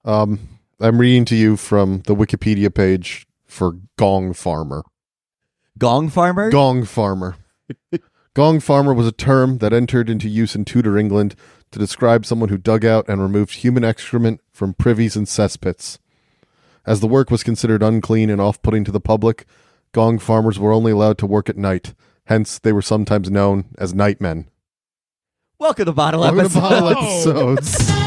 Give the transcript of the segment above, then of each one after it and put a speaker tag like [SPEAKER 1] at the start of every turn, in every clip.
[SPEAKER 1] I'm reading to you from the Wikipedia page for Gong Farmer.
[SPEAKER 2] Gong farmer?
[SPEAKER 1] Gong Farmer. Gong Farmer was a term that entered into use in Tudor England to describe someone who dug out and removed human excrement from privies and cesspits. As the work was considered unclean and off-putting to the public, gong farmers were only allowed to work at night. Hence, they were sometimes known as nightmen.
[SPEAKER 2] Welcome to Bottle
[SPEAKER 1] Welcome to Bottle
[SPEAKER 2] Episodes.
[SPEAKER 1] Episodes.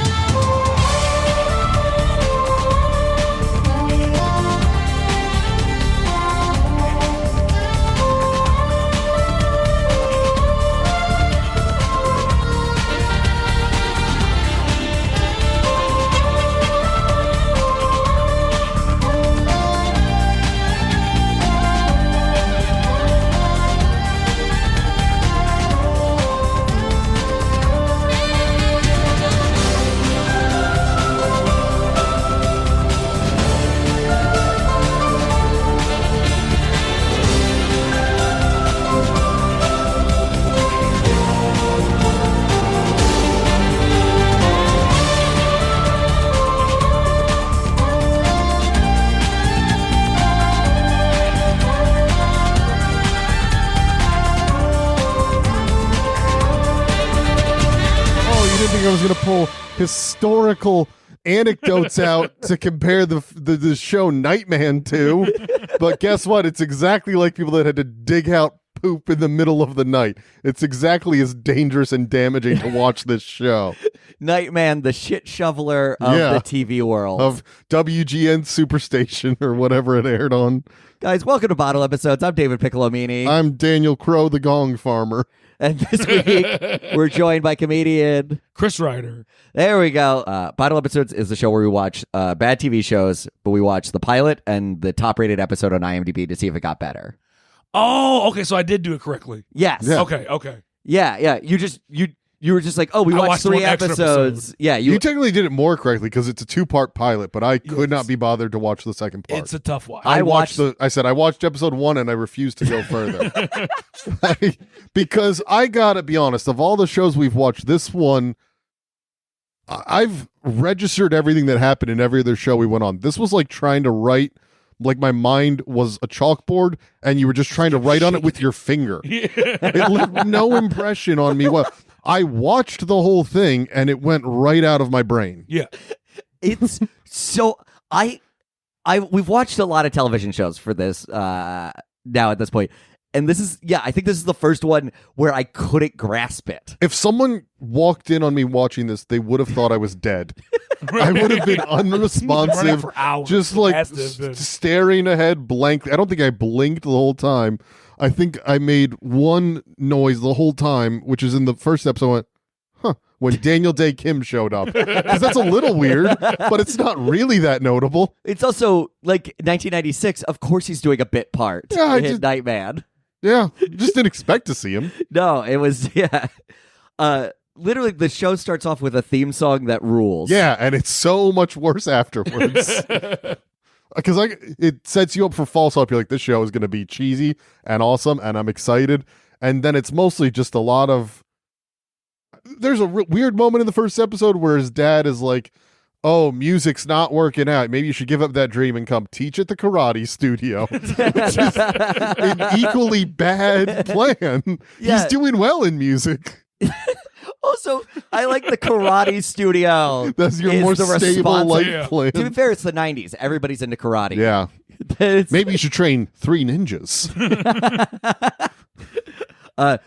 [SPEAKER 1] I was going to pull historical anecdotes out to compare the show Nightman to, but guess what? It's exactly like people that had to dig out poop in the middle of the night. It's exactly as dangerous and damaging to watch this show.
[SPEAKER 2] Nightman, the shit shoveler of the TV world.
[SPEAKER 1] Of WGN Superstation or whatever it aired on.
[SPEAKER 2] Guys, welcome to Bottle Episodes. I'm David Piccolomini.
[SPEAKER 1] I'm Daniel Crow, the Gong Farmer.
[SPEAKER 2] And this week, we're joined by comedian
[SPEAKER 3] Chris Reiter.
[SPEAKER 2] There we go. Bottle Episodes is the show where we watch bad TV shows, but we watch the pilot and the top-rated episode on IMDb to see if it got better.
[SPEAKER 3] Oh, okay. So I did do it correctly.
[SPEAKER 2] Yes.
[SPEAKER 1] Yeah.
[SPEAKER 3] Okay.
[SPEAKER 2] Yeah. You were just like, oh, we watched 3 episodes. Yeah,
[SPEAKER 1] you technically did it more correctly because it's a 2-part pilot, but I could not be bothered to watch the second part.
[SPEAKER 3] It's a tough watch.
[SPEAKER 1] I watched episode 1 and I refused to go further. Because I gotta be honest, of all the shows we've watched, this one, I've registered everything that happened in every other show we went on. This was like trying to write, like my mind was a chalkboard and you were just trying to write on it with your finger. It left no impression on me. Well, I watched the whole thing and it went right out of my brain.
[SPEAKER 3] Yeah.
[SPEAKER 2] It's so we've watched a lot of television shows for this now at this point. And this is, I think this is the first one where I couldn't grasp it.
[SPEAKER 1] If someone walked in on me watching this, they would have thought I was dead. I would have been unresponsive,
[SPEAKER 3] for hours.
[SPEAKER 1] just like staring ahead blankly. I don't think I blinked the whole time. I think I made one noise the whole time, which is in the first episode. I went, huh, when Daniel Day Kim showed up. Because that's a little weird, but it's not really that notable.
[SPEAKER 2] It's also like 1996. Of course he's doing a bit part in Nightman.
[SPEAKER 1] Yeah, just didn't expect to see him.
[SPEAKER 2] No, it was, literally, the show starts off with a theme song that rules.
[SPEAKER 1] Yeah, and it's so much worse afterwards. Because it sets you up for false hope. You're like, this show is going to be cheesy and awesome, and I'm excited. And then it's mostly just a lot of... There's a weird moment in the first episode where his dad is like, oh, music's not working out. Maybe you should give up that dream and come teach at the karate studio. Which is an equally bad plan.
[SPEAKER 2] Yeah.
[SPEAKER 1] He's doing well in music.
[SPEAKER 2] Also, I like the karate studio.
[SPEAKER 1] That's your more stable life plan.
[SPEAKER 2] To be fair, it's the 90s. Everybody's into karate.
[SPEAKER 1] Yeah. Maybe you should train 3 ninjas.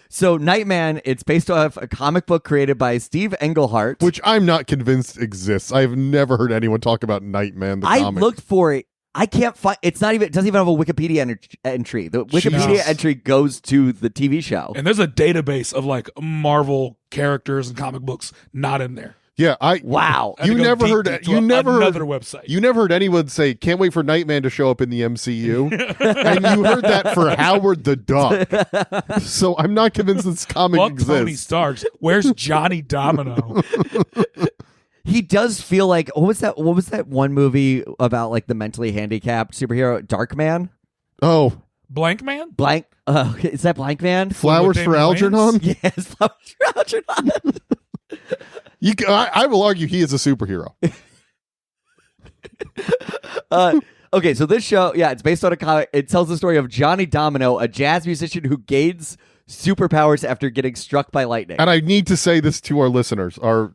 [SPEAKER 2] So Nightman, it's based off a comic book created by Steve Englehart.
[SPEAKER 1] Which I'm not convinced exists. I've never heard anyone talk about Nightman, the comic.
[SPEAKER 2] I looked for it. I can't find. It doesn't even have a Wikipedia entry. The Wikipedia entry goes to the TV show.
[SPEAKER 3] And there's a database of like Marvel characters and comic books not in there.
[SPEAKER 1] Yeah,
[SPEAKER 2] wow.
[SPEAKER 1] You never heard
[SPEAKER 3] another website.
[SPEAKER 1] You never heard anyone say, "Can't wait for Nightman to show up in the MCU," and you heard that for Howard the Duck. So I'm not convinced this comic exists.
[SPEAKER 3] Tony Stark. Where's Johnny Domino?
[SPEAKER 2] He does feel like what was that one movie about like the mentally handicapped superhero, Dark Man?
[SPEAKER 1] Oh,
[SPEAKER 3] Blank Man?
[SPEAKER 2] Blank. Is that Blank Man?
[SPEAKER 1] Flowers for Algernon?
[SPEAKER 2] Yes, Flowers for Algernon.
[SPEAKER 1] I will argue he is a superhero.
[SPEAKER 2] Okay, so this show, it's based on a comic. It tells the story of Johnny Domino, a jazz musician who gains superpowers after getting struck by lightning.
[SPEAKER 1] And I need to say this to our listeners, our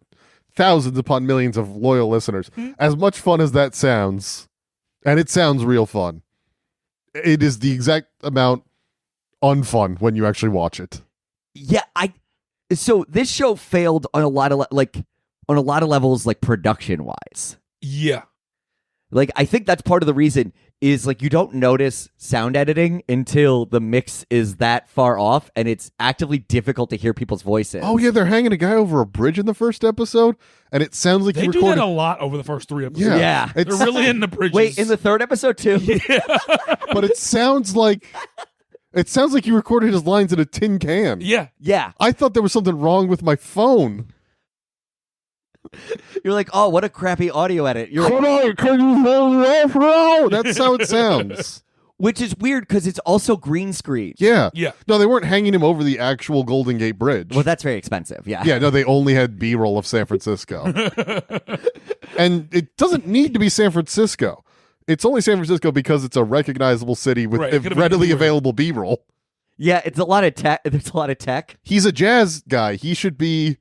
[SPEAKER 1] thousands upon millions of loyal listeners. As much fun as that sounds, and it sounds real fun, it is the exact amount unfun when you actually watch it.
[SPEAKER 2] Yeah, so this show failed on a lot of levels, like production wise.
[SPEAKER 3] Yeah.
[SPEAKER 2] Like, I think that's part of the reason is like you don't notice sound editing until the mix is that far off, and it's actively difficult to hear people's voices.
[SPEAKER 1] Oh yeah, they're hanging a guy over a bridge in the first episode, and it sounds like
[SPEAKER 3] They
[SPEAKER 1] he
[SPEAKER 3] do
[SPEAKER 1] recorded.
[SPEAKER 3] that a lot over the first 3 episodes.
[SPEAKER 2] Yeah.
[SPEAKER 3] They're really in the bridges.
[SPEAKER 2] Wait, in the third episode too?
[SPEAKER 1] But it sounds like he recorded his lines in a tin can.
[SPEAKER 3] Yeah.
[SPEAKER 2] Yeah.
[SPEAKER 1] I thought there was something wrong with my phone.
[SPEAKER 2] You're like, oh, what a crappy audio edit. You're like,
[SPEAKER 1] That's how it sounds.
[SPEAKER 2] which is weird because it's also green screen.
[SPEAKER 1] Yeah.
[SPEAKER 3] Yeah.
[SPEAKER 1] No, they weren't hanging him over the actual Golden Gate Bridge.
[SPEAKER 2] Well, that's very expensive. Yeah.
[SPEAKER 1] Yeah, no, they only had B-roll of San Francisco. And it doesn't need to be San Francisco. It's only San Francisco because it's a recognizable city with
[SPEAKER 3] Right, it could've been
[SPEAKER 1] readily
[SPEAKER 3] anywhere.
[SPEAKER 1] available B-roll.
[SPEAKER 2] Yeah, it's a lot of tech. There's a lot of tech.
[SPEAKER 1] He's a jazz guy. He should be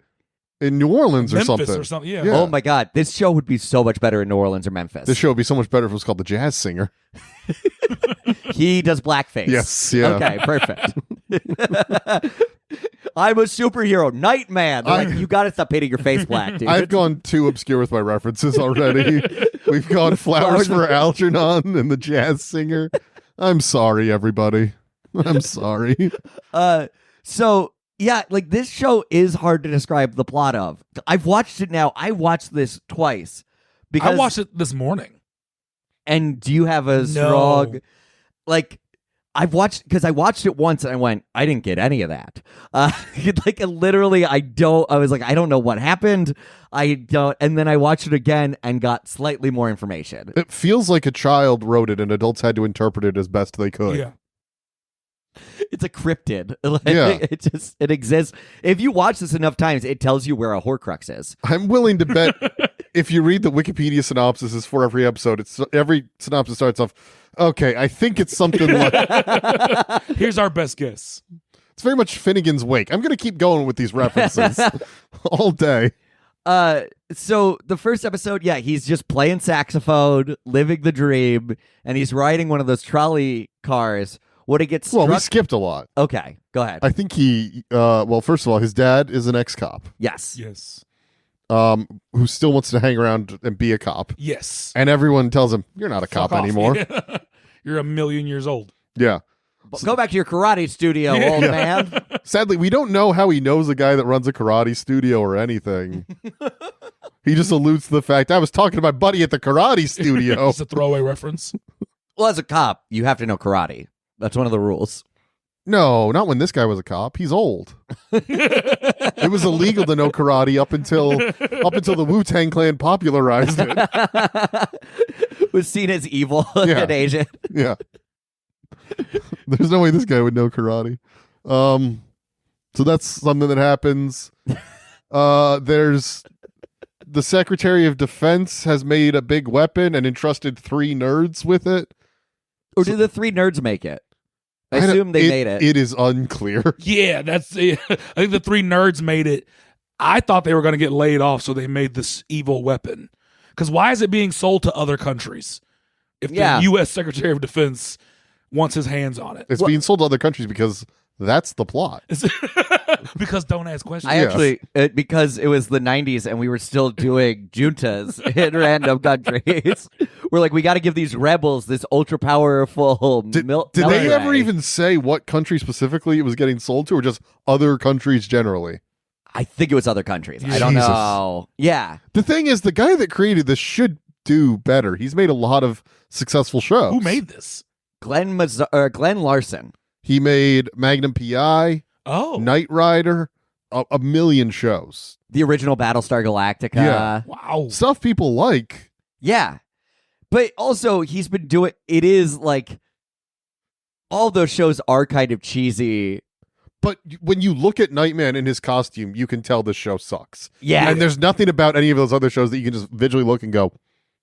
[SPEAKER 1] in New Orleans or
[SPEAKER 3] Memphis
[SPEAKER 1] something.
[SPEAKER 3] or something. Yeah.
[SPEAKER 1] Yeah.
[SPEAKER 2] Oh my God, this show would be so much better in New Orleans or Memphis.
[SPEAKER 1] This show would be so much better if it was called The Jazz Singer.
[SPEAKER 2] He does blackface.
[SPEAKER 1] Yes, yeah.
[SPEAKER 2] Okay, perfect. I'm a superhero, Nightman. They're like, you got to stop painting your face black, dude.
[SPEAKER 1] I've gone too obscure with my references already. We've gone Flowers for Algernon and The Jazz Singer. I'm sorry, everybody. I'm sorry.
[SPEAKER 2] So yeah, like this show is hard to describe the plot of. I've watched it now. I watched this twice because
[SPEAKER 3] I watched it this morning.
[SPEAKER 2] And do you have a strong like? I watched it once and I went, I didn't get any of that. Like literally, I was like, I don't know what happened. I don't. And then I watched it again and got slightly more information.
[SPEAKER 1] It feels like a child wrote it and adults had to interpret it as best they could.
[SPEAKER 3] Yeah.
[SPEAKER 2] It's a cryptid. Like,
[SPEAKER 1] Yeah.
[SPEAKER 2] It exists. If you watch this enough times, it tells you where a Horcrux is.
[SPEAKER 1] I'm willing to bet if you read the Wikipedia synopsis for every episode, every synopsis starts off, okay, I think it's something like...
[SPEAKER 3] Here's our best guess.
[SPEAKER 1] It's very much Finnegan's Wake. I'm going to keep going with these references all day.
[SPEAKER 2] So the first episode, he's just playing saxophone, living the dream, and he's riding one of those trolley cars. When it gets
[SPEAKER 1] Well,
[SPEAKER 2] struck...
[SPEAKER 1] we skipped a lot.
[SPEAKER 2] Okay, go ahead.
[SPEAKER 1] I think well, first of all, his dad is an ex-cop
[SPEAKER 2] Yes.
[SPEAKER 3] Yes.
[SPEAKER 1] who still wants to hang around and be a cop.
[SPEAKER 3] Yes.
[SPEAKER 1] And everyone tells him, you're not a
[SPEAKER 3] Fuck
[SPEAKER 1] cop
[SPEAKER 3] off.
[SPEAKER 1] anymore.
[SPEAKER 3] Yeah. You're 1,000,000 years old.
[SPEAKER 1] Yeah.
[SPEAKER 2] Go back to your karate studio, old man.
[SPEAKER 1] Sadly, we don't know how he knows a guy that runs a karate studio or anything. He just alludes to the fact, I was talking to my buddy at the karate studio.
[SPEAKER 3] It's a throwaway reference.
[SPEAKER 2] Well, as a cop, you have to know karate. That's one of the rules.
[SPEAKER 1] No, not when this guy was a cop. He's old. It was illegal to know karate up until the Wu-Tang Clan popularized it.
[SPEAKER 2] Was seen as evil
[SPEAKER 1] Yeah.
[SPEAKER 2] and Asian.
[SPEAKER 1] Yeah. There's no way this guy would know karate. So that's something that happens. There's the Secretary of Defense has made a big weapon and entrusted 3 nerds with it.
[SPEAKER 2] Or did the 3 nerds make it? I
[SPEAKER 1] don't-
[SPEAKER 2] assume they made it.
[SPEAKER 1] It is unclear.
[SPEAKER 3] Yeah, that's it. I think the 3 nerds made it. I thought they were going to get laid off, so they made this evil weapon. Because why is it being sold to other countries if
[SPEAKER 2] Yeah.
[SPEAKER 3] the U.S. Secretary of Defense wants his hands on it?
[SPEAKER 1] It's being sold to other countries because that's the plot.
[SPEAKER 3] Because don't ask questions.
[SPEAKER 2] I actually, because it was the 90s and we were still doing juntas in random countries, we're like, we got to give these rebels this ultra powerful
[SPEAKER 1] Did they ever even say what country specifically it was getting sold to, or just other countries generally?
[SPEAKER 2] I think it was other countries. I don't
[SPEAKER 1] Jesus.
[SPEAKER 2] know. Yeah.
[SPEAKER 1] The thing is, the guy that created this should do better. He's made a lot of successful shows.
[SPEAKER 3] Who made this?
[SPEAKER 2] Glenn Larson.
[SPEAKER 1] He made Magnum PI,
[SPEAKER 3] Oh.
[SPEAKER 1] Knight Rider, a million shows.
[SPEAKER 2] The original Battlestar Galactica.
[SPEAKER 1] Yeah.
[SPEAKER 3] Wow.
[SPEAKER 1] Stuff people like.
[SPEAKER 2] Yeah. But also, he's been doing, it is like, all those shows are kind of cheesy.
[SPEAKER 1] But when you look at Nightman in his costume, you can tell this show sucks.
[SPEAKER 2] Yeah.
[SPEAKER 1] And there's nothing about any of those other shows that you can just visually look and go,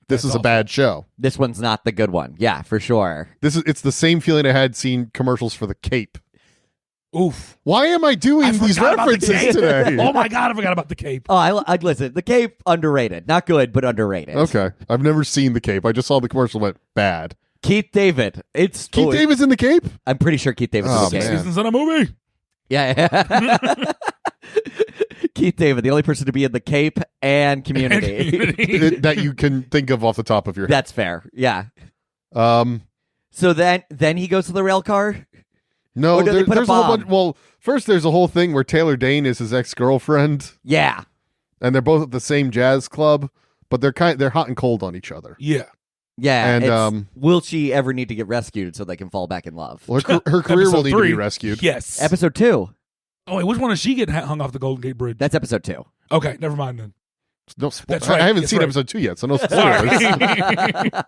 [SPEAKER 1] this is a bad show.
[SPEAKER 2] This one's not the good one. Yeah, for sure.
[SPEAKER 1] It's the same feeling I had seeing commercials for the Cape.
[SPEAKER 3] Oof.
[SPEAKER 1] Why am I doing these
[SPEAKER 3] forgot about the
[SPEAKER 1] references
[SPEAKER 3] Cape.
[SPEAKER 1] today?
[SPEAKER 3] Oh my God, I forgot about the Cape.
[SPEAKER 2] Oh, I listen. The Cape underrated, not good, but underrated.
[SPEAKER 1] Okay, I've never seen the Cape. I just saw the commercial and went bad.
[SPEAKER 2] Keith David. It's
[SPEAKER 1] Keith David's in the Cape?
[SPEAKER 2] I'm pretty sure Keith David's
[SPEAKER 1] Oh,
[SPEAKER 2] in the Cape.
[SPEAKER 1] man.
[SPEAKER 3] Seasons in a movie.
[SPEAKER 2] Yeah. Keith David, the only person to be in the Cape and Community.
[SPEAKER 1] That you can think of off the top of your head.
[SPEAKER 2] That's fair. Yeah.
[SPEAKER 1] Um,
[SPEAKER 2] So then he goes to the rail car.
[SPEAKER 1] no,
[SPEAKER 2] Or do they put a
[SPEAKER 1] there's a whole
[SPEAKER 2] bomb?
[SPEAKER 1] bunch. Well, first there's a whole thing where Taylor Dane is his ex-girlfriend,
[SPEAKER 2] Yeah.
[SPEAKER 1] and they're both at the same jazz club, but they're hot and cold on each other.
[SPEAKER 3] Yeah.
[SPEAKER 2] Yeah.
[SPEAKER 1] And,
[SPEAKER 2] it's, will she ever need to get rescued so they can fall back in love?
[SPEAKER 1] Well, her career will
[SPEAKER 3] Episode
[SPEAKER 1] need to be
[SPEAKER 3] 3.
[SPEAKER 1] rescued.
[SPEAKER 3] Yes.
[SPEAKER 2] Episode 2.
[SPEAKER 3] Oh, wait, which one is she getting hung off the Golden Gate Bridge?
[SPEAKER 2] That's episode 2.
[SPEAKER 3] Okay, never mind then.
[SPEAKER 1] No,
[SPEAKER 3] That's right.
[SPEAKER 1] I haven't
[SPEAKER 3] That's
[SPEAKER 1] seen
[SPEAKER 3] right.
[SPEAKER 1] episode 2 yet, so no
[SPEAKER 3] Sorry.
[SPEAKER 1] spoilers.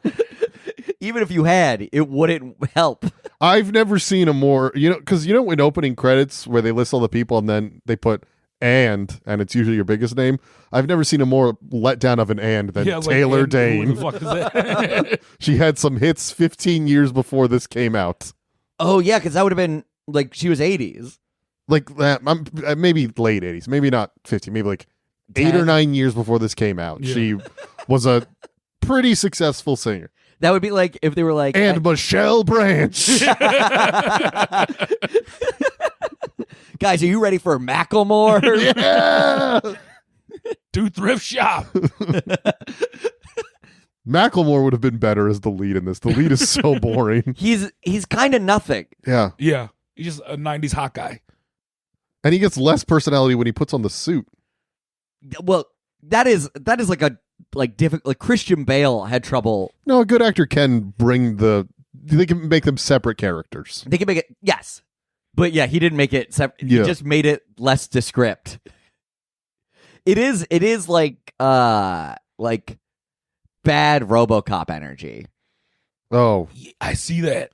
[SPEAKER 2] Even if you had, it wouldn't help.
[SPEAKER 1] I've never seen a more, because in opening credits where they list all the people and then they put and it's usually your biggest name. I've never seen a more letdown of an and than
[SPEAKER 3] Yeah, like,
[SPEAKER 1] Taylor
[SPEAKER 3] and
[SPEAKER 1] Dane.
[SPEAKER 3] Who the fuck is that?
[SPEAKER 1] She had some hits 15 years before this came out.
[SPEAKER 2] Oh, yeah, because that would have been like she was 80s.
[SPEAKER 1] Like that, maybe late 80s, maybe not 50, maybe like 8 or
[SPEAKER 2] 10.
[SPEAKER 1] 9 years before this came out.
[SPEAKER 3] Yeah.
[SPEAKER 1] She was a pretty successful singer.
[SPEAKER 2] That would be like if they were like.
[SPEAKER 1] And Michelle Branch.
[SPEAKER 2] Guys, are you ready for Macklemore?
[SPEAKER 1] Yeah.
[SPEAKER 3] Do thrift shop.
[SPEAKER 1] Macklemore would have been better as the lead in this. The lead is so boring.
[SPEAKER 2] He's kind of nothing.
[SPEAKER 1] Yeah.
[SPEAKER 3] Yeah. He's just a 90s hot guy.
[SPEAKER 1] And he gets less personality when he puts on the suit.
[SPEAKER 2] Well, that is like a difficult. Like Christian Bale had trouble.
[SPEAKER 1] No, a good actor can they can make them separate characters.
[SPEAKER 2] They can make it, yes, but yeah, he didn't make it. He
[SPEAKER 1] Yeah.
[SPEAKER 2] just made it less descript. It is like bad RoboCop energy.
[SPEAKER 1] Oh,
[SPEAKER 3] I see that.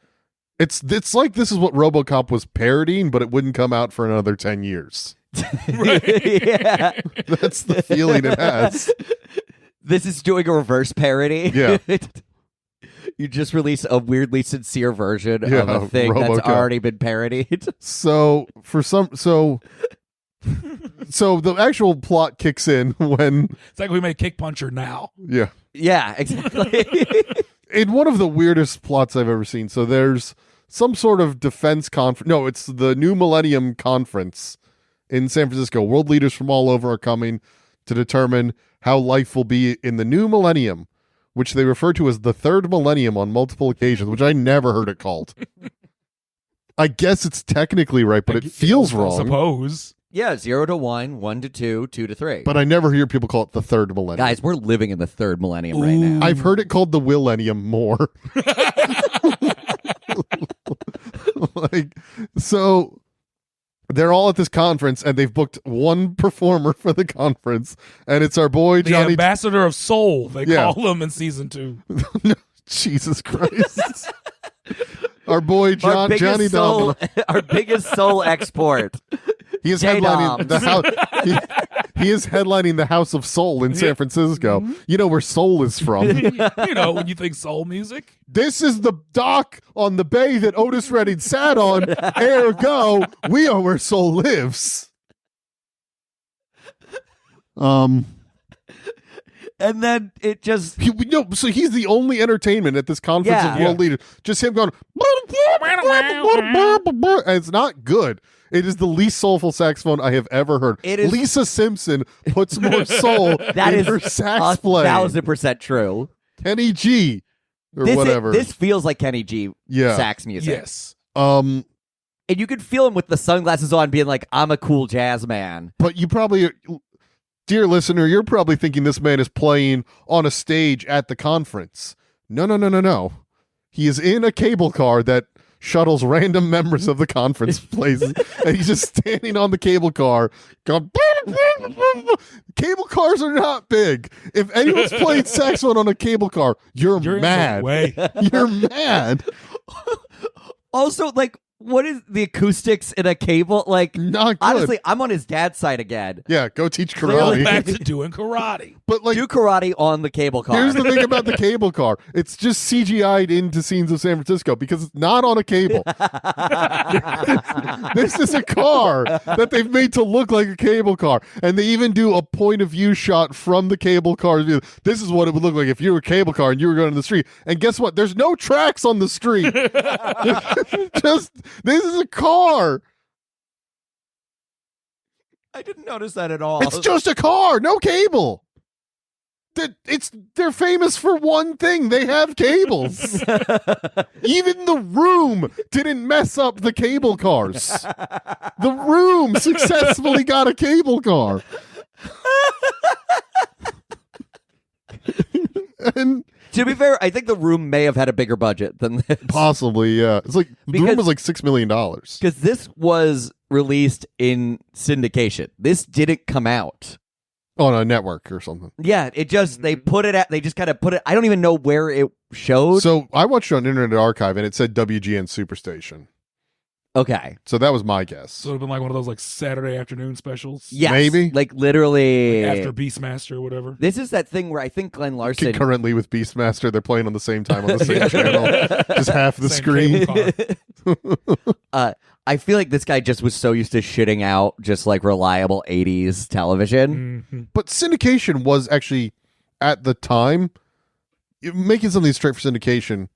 [SPEAKER 1] it's like this is what RoboCop was parodying, but it wouldn't come out for another 10 years.
[SPEAKER 2] Yeah,
[SPEAKER 1] That's the feeling it has.
[SPEAKER 2] this is doing a reverse parody.
[SPEAKER 1] Yeah.
[SPEAKER 2] You just release a weirdly sincere version
[SPEAKER 1] Yeah,
[SPEAKER 2] of a thing that's
[SPEAKER 1] RoboCop.
[SPEAKER 2] already been parodied.
[SPEAKER 1] So so the actual plot kicks in when
[SPEAKER 3] It's like we made Kick Puncher now.
[SPEAKER 1] yeah.
[SPEAKER 2] Yeah, exactly.
[SPEAKER 1] In one of the weirdest plots I've ever seen. So there's some sort of defense conference. No, it's the New Millennium Conference in San Francisco. World leaders from all over are coming to determine how life will be in the new millennium, which they refer to as the third millennium on multiple occasions, which I never heard it called. I guess it's technically right, but it feels
[SPEAKER 3] I
[SPEAKER 1] wrong.
[SPEAKER 3] suppose.
[SPEAKER 2] Yeah, 0 to 1, 1 to 2, 2 to 3.
[SPEAKER 1] But I never hear people call it the third millennium.
[SPEAKER 2] Guys, we're living in the third millennium right now.
[SPEAKER 1] I've heard it called the Willennium more. So they're all at this conference and they've booked one performer for the conference, and it's our boy
[SPEAKER 3] The
[SPEAKER 1] Johnny.
[SPEAKER 3] ambassador of soul, they
[SPEAKER 1] Yeah.
[SPEAKER 3] call him in season 2.
[SPEAKER 1] Jesus Christ. Our boy
[SPEAKER 2] Our biggest
[SPEAKER 1] Johnny
[SPEAKER 2] soul,
[SPEAKER 1] Dom.
[SPEAKER 2] our biggest soul export.
[SPEAKER 1] He is
[SPEAKER 2] J-Dom.
[SPEAKER 1] headlining the house. He is headlining the House of Soul in San Francisco. You know where soul is from.
[SPEAKER 3] You know, when you think soul music.
[SPEAKER 1] This is the dock on the bay that Otis Redding sat on. Ergo, we are where soul lives.
[SPEAKER 2] And then it just
[SPEAKER 1] So he's the only entertainment at this conference
[SPEAKER 2] Yeah.
[SPEAKER 1] of world leaders. Just him going, and it's not good. It is the least soulful saxophone I have ever heard.
[SPEAKER 2] It is-
[SPEAKER 1] Lisa Simpson puts more soul
[SPEAKER 2] that
[SPEAKER 1] in
[SPEAKER 2] is
[SPEAKER 1] her sax play.
[SPEAKER 2] 1,000% true.
[SPEAKER 1] Kenny G or
[SPEAKER 2] This
[SPEAKER 1] whatever.
[SPEAKER 2] this feels like Kenny G
[SPEAKER 1] Yeah.
[SPEAKER 2] sax music.
[SPEAKER 3] Yes.
[SPEAKER 2] And you could feel him with the sunglasses on being like, I'm a cool jazz man.
[SPEAKER 1] But you probably, dear listener, you're probably thinking this man is playing on a stage at the conference. No. He is in a cable car that shuttles random members of the conference places, and he's just standing on the cable car going, cable cars are not big. If anyone's playing saxophone on a cable car, you're
[SPEAKER 3] You're in the
[SPEAKER 1] mad.
[SPEAKER 3] way.
[SPEAKER 1] You're mad.
[SPEAKER 2] Also, like, What is the acoustics in a cable? Like,
[SPEAKER 1] Not good.
[SPEAKER 2] honestly, I'm on his dad's side again.
[SPEAKER 1] Yeah, go teach
[SPEAKER 2] Clearly.
[SPEAKER 1] karate.
[SPEAKER 3] Back to doing karate.
[SPEAKER 1] But like,
[SPEAKER 2] Do karate on the cable car.
[SPEAKER 1] here's the thing about the cable car. It's just CGI'd into scenes of San Francisco because it's not on a cable. This is a car that they've made to look like a cable car. And they even do a point of view shot from the cable car. This is what it would look like if you were a cable car and you were going to the street. And guess what? There's no tracks on the street. Just, this is a car.
[SPEAKER 2] I didn't notice that at all.
[SPEAKER 1] It's just a car, no cable. They're famous for one thing. They have cables. Even the Room didn't mess up the cable cars. The Room successfully got a cable car. And
[SPEAKER 2] To be fair, I think The Room may have had a bigger budget than this.
[SPEAKER 1] possibly, yeah. It's like the Room was like $6 million.
[SPEAKER 2] Because this was released in syndication. This didn't come out.
[SPEAKER 1] On a network or something.
[SPEAKER 2] Yeah, it just, they put it at, they just kind of put it, I don't even know where it showed.
[SPEAKER 1] So I watched it on Internet Archive and it said WGN Superstation.
[SPEAKER 2] Okay.
[SPEAKER 1] So that was my guess.
[SPEAKER 3] So it would have been like one of those like Saturday afternoon specials.
[SPEAKER 2] Yes.
[SPEAKER 1] Maybe.
[SPEAKER 2] Like literally.
[SPEAKER 3] After Beastmaster or whatever.
[SPEAKER 2] This is that thing where I think Glenn Larson.
[SPEAKER 1] Concurrently with Beastmaster, they're playing on the same time on the same channel. Just half the
[SPEAKER 3] Same
[SPEAKER 1] screen.
[SPEAKER 3] cable car.
[SPEAKER 2] I feel like this guy just was so used to shitting out just like reliable 80s television.
[SPEAKER 3] Mhm.
[SPEAKER 1] But syndication was actually, at the time, making something straight for syndication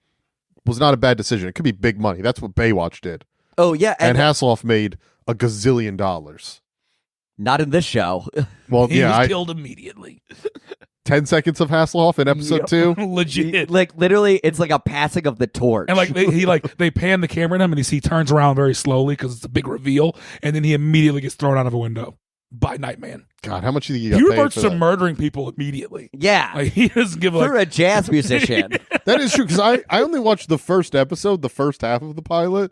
[SPEAKER 1] was not a bad decision. It could be big money. That's what Baywatch did.
[SPEAKER 2] Oh, yeah.
[SPEAKER 1] And Hasselhoff made a gazillion dollars.
[SPEAKER 2] Not in this show.
[SPEAKER 1] Well,
[SPEAKER 3] He
[SPEAKER 1] yeah,
[SPEAKER 3] was killed immediately.
[SPEAKER 1] 10 seconds of Hasselhoff in episode 2.
[SPEAKER 3] Legit.
[SPEAKER 2] Like literally, it's like a passing of the torch.
[SPEAKER 3] And like they pan the camera at him and he turns around very slowly because it's a big reveal, and then he immediately gets thrown out of a window by Nightman.
[SPEAKER 1] God, how much do you
[SPEAKER 3] He
[SPEAKER 1] get paid
[SPEAKER 3] reverts
[SPEAKER 1] for
[SPEAKER 3] to
[SPEAKER 1] that?
[SPEAKER 3] murdering people immediately.
[SPEAKER 2] Yeah.
[SPEAKER 3] Like he doesn't give
[SPEAKER 2] For a jazz musician.
[SPEAKER 1] That is true, because I only watched the first episode, the first half of the pilot.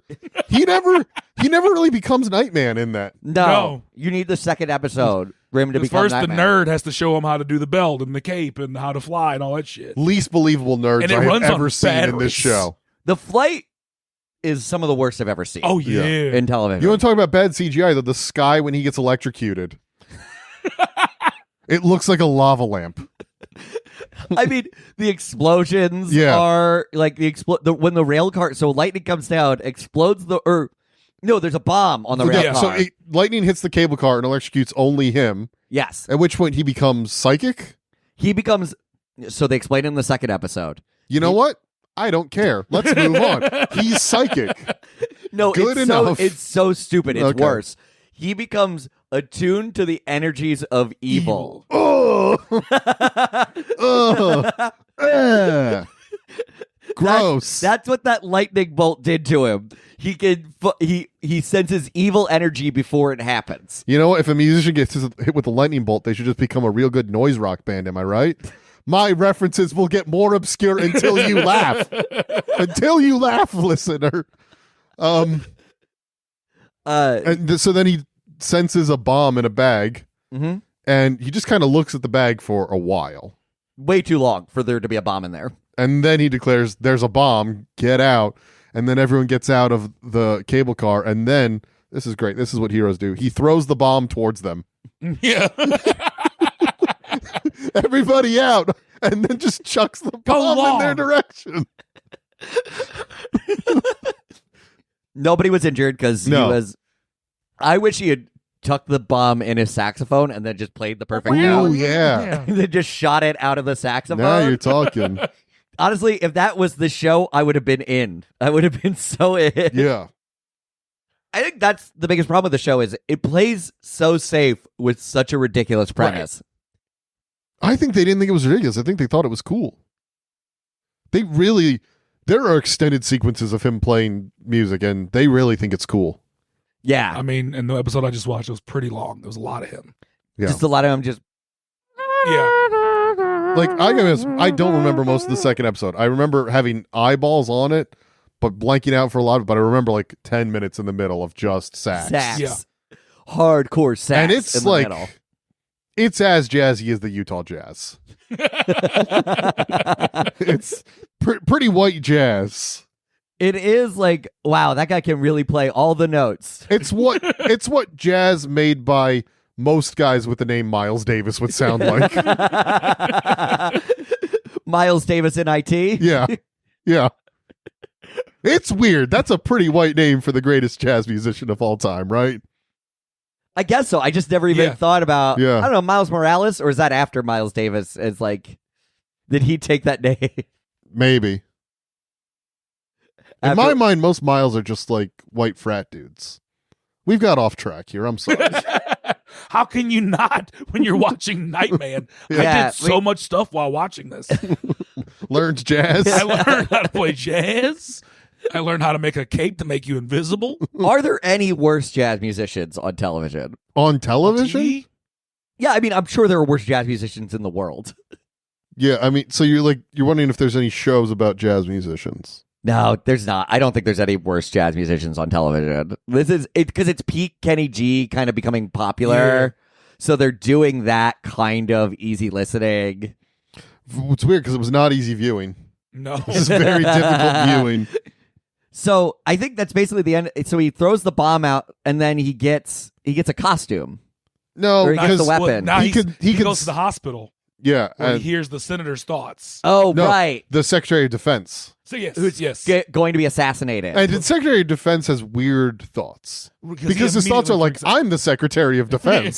[SPEAKER 1] He never really becomes Nightman in that.
[SPEAKER 2] No. You need the second episode for him to
[SPEAKER 3] Because
[SPEAKER 2] become
[SPEAKER 3] first
[SPEAKER 2] Nightman.
[SPEAKER 3] the nerd has to show him how to do the belt and the cape and how to fly and all that shit.
[SPEAKER 1] Least believable nerds
[SPEAKER 3] And it
[SPEAKER 1] I have
[SPEAKER 3] runs on
[SPEAKER 1] ever seen in
[SPEAKER 3] batteries.
[SPEAKER 1] this show.
[SPEAKER 2] The flight is some of the worst I've ever seen.
[SPEAKER 3] Oh yeah.
[SPEAKER 2] in television.
[SPEAKER 1] You want to talk about bad CGI, though? The sky when he gets electrocuted. It looks like a lava lamp.
[SPEAKER 2] I mean, the explosions
[SPEAKER 1] Yeah.
[SPEAKER 2] are like when the rail car. So lightning comes down, explodes no, there's a bomb on the rail
[SPEAKER 1] Yeah,
[SPEAKER 2] car.
[SPEAKER 1] so lightning hits the cable car and electrocutes only him,
[SPEAKER 2] Yes,
[SPEAKER 1] at which point he becomes psychic.
[SPEAKER 2] he becomes. So they explain in the second episode.
[SPEAKER 1] You know what? I don't care. Let's move on. He's psychic.
[SPEAKER 2] No,
[SPEAKER 1] Good
[SPEAKER 2] it's
[SPEAKER 1] enough.
[SPEAKER 2] it's so stupid. It's
[SPEAKER 1] Okay.
[SPEAKER 2] worse. He becomes attuned to the energies of evil.
[SPEAKER 1] Oh, gross.
[SPEAKER 2] That's what that lightning bolt did to him. He can he senses evil energy before it happens.
[SPEAKER 1] You know what? If a musician gets hit with a lightning bolt, they should just become a real good noise rock band. Am I right? My references will get more obscure until you laugh. Until you laugh, listener. So then he senses a bomb in a bag,
[SPEAKER 2] mhm.
[SPEAKER 1] and he just kind of looks at the bag for a while.
[SPEAKER 2] Way too long for there to be a bomb in there.
[SPEAKER 1] And then he declares, "There's a bomb, get out." And then everyone gets out of the cable car, and then, this is great, this is what heroes do. He throws the bomb towards them.
[SPEAKER 3] Yeah.
[SPEAKER 1] Everybody out, and then just chucks the bomb in their
[SPEAKER 3] long.
[SPEAKER 1] direction.
[SPEAKER 2] Nobody was injured because
[SPEAKER 1] No.
[SPEAKER 2] he was. I wish he had tucked the bomb in his saxophone and then just played the perfect
[SPEAKER 1] Ooh,
[SPEAKER 2] note.
[SPEAKER 1] yeah.
[SPEAKER 2] And then just shot it out of the
[SPEAKER 1] Now
[SPEAKER 2] saxophone.
[SPEAKER 1] you're talking.
[SPEAKER 2] Honestly, if that was the show, I would have been in. I would have been so in.
[SPEAKER 1] Yeah.
[SPEAKER 2] I think that's the biggest problem with the show is it plays so safe with such a ridiculous premise.
[SPEAKER 1] I think they didn't think it was ridiculous. I think they thought it was cool. There are extended sequences of him playing music, and they really think it's cool.
[SPEAKER 2] Yeah.
[SPEAKER 3] I mean, and the episode I just watched was pretty long. There was a lot of him.
[SPEAKER 1] Yeah.
[SPEAKER 2] Just a lot of them just.
[SPEAKER 3] Yeah.
[SPEAKER 1] Like, I don't remember most of the second episode. I remember having eyeballs on it, but blanking out for a lot of it. But I remember like 10 minutes in the middle of just sax.
[SPEAKER 2] Sax.
[SPEAKER 3] Yeah.
[SPEAKER 2] Hardcore sax.
[SPEAKER 1] And it's
[SPEAKER 2] in the
[SPEAKER 1] like,
[SPEAKER 2] middle.
[SPEAKER 1] it's as jazzy as the Utah Jazz. It's pretty white jazz.
[SPEAKER 2] It is like, wow, that guy can really play all the notes.
[SPEAKER 1] It's what jazz made by most guys with the name Miles Davis would sound like.
[SPEAKER 2] Miles Davis in IT.
[SPEAKER 1] Yeah. Yeah. It's weird. That's a pretty white name for the greatest jazz musician of all time, right?
[SPEAKER 2] I guess so. I just never even thought about,
[SPEAKER 1] Yeah.
[SPEAKER 2] I don't know, Miles Morales, or is that after Miles Davis? It's like, did he take that name?
[SPEAKER 1] Maybe. In my mind, most Miles are just like white frat dudes. We've got off track here. I'm sorry.
[SPEAKER 3] How can you not when you're watching Nightman? I
[SPEAKER 2] Yeah,
[SPEAKER 3] did so much stuff while watching this.
[SPEAKER 1] Learned jazz.
[SPEAKER 3] I learned how to play jazz. I learned how to make a cape to make you invisible.
[SPEAKER 2] Are there any worse jazz musicians on television?
[SPEAKER 1] On television?
[SPEAKER 3] TV?
[SPEAKER 2] Yeah, I mean, I'm sure there are worse jazz musicians in the world.
[SPEAKER 1] Yeah, I mean, so you're wondering if there's any shows about jazz musicians.
[SPEAKER 2] No, there's not. I don't think there's any worse jazz musicians on television. This is it because it's peak Kenny G kind of becoming popular.
[SPEAKER 3] Yeah.
[SPEAKER 2] So they're doing that kind of easy listening.
[SPEAKER 1] It's weird because it was not easy viewing.
[SPEAKER 3] No.
[SPEAKER 1] This is very difficult viewing.
[SPEAKER 2] So I think that's basically the end. So he throws the bomb out and then he gets a costume.
[SPEAKER 1] No,
[SPEAKER 2] Or he gets the
[SPEAKER 1] because
[SPEAKER 2] weapon.
[SPEAKER 3] Well, now
[SPEAKER 1] He
[SPEAKER 3] he,
[SPEAKER 1] could- he could
[SPEAKER 3] goes
[SPEAKER 1] s-
[SPEAKER 3] to the hospital
[SPEAKER 1] yeah,
[SPEAKER 3] where
[SPEAKER 1] and
[SPEAKER 3] he hears the senator's thoughts.
[SPEAKER 2] Oh,
[SPEAKER 1] no,
[SPEAKER 2] right.
[SPEAKER 1] the Secretary of Defense.
[SPEAKER 3] So yes,
[SPEAKER 2] Who's
[SPEAKER 3] yes.
[SPEAKER 2] going to be assassinated.
[SPEAKER 1] And the Secretary of Defense has weird thoughts. Because
[SPEAKER 3] he
[SPEAKER 1] his thoughts are
[SPEAKER 3] immediately
[SPEAKER 1] like,
[SPEAKER 3] freaks out.
[SPEAKER 1] I'm the Secretary of Defense.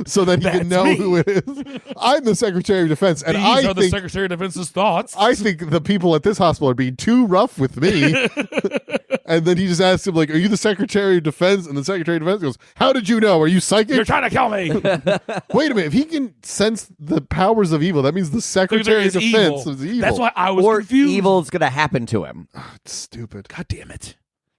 [SPEAKER 1] So that he
[SPEAKER 3] That's
[SPEAKER 1] can know
[SPEAKER 3] me.
[SPEAKER 1] who it is. I'm the Secretary of Defense. And
[SPEAKER 3] These
[SPEAKER 1] I
[SPEAKER 3] are the
[SPEAKER 1] think
[SPEAKER 3] Secretary of Defense's thoughts.
[SPEAKER 1] I think the people at this hospital are being too rough with me. And then he just asks him, like, are you the Secretary of Defense? And the Secretary of Defense goes, how did you know? Are you psychic?
[SPEAKER 3] You're trying to kill me.
[SPEAKER 1] Wait a minute. If he can sense the powers of evil, that means the Secretary of
[SPEAKER 3] Secretary is
[SPEAKER 1] Defense
[SPEAKER 3] evil.
[SPEAKER 1] is evil.
[SPEAKER 3] That's why I was
[SPEAKER 2] or
[SPEAKER 3] confused.
[SPEAKER 2] evil's going to happen to him.
[SPEAKER 1] It's stupid.
[SPEAKER 3] God damn it.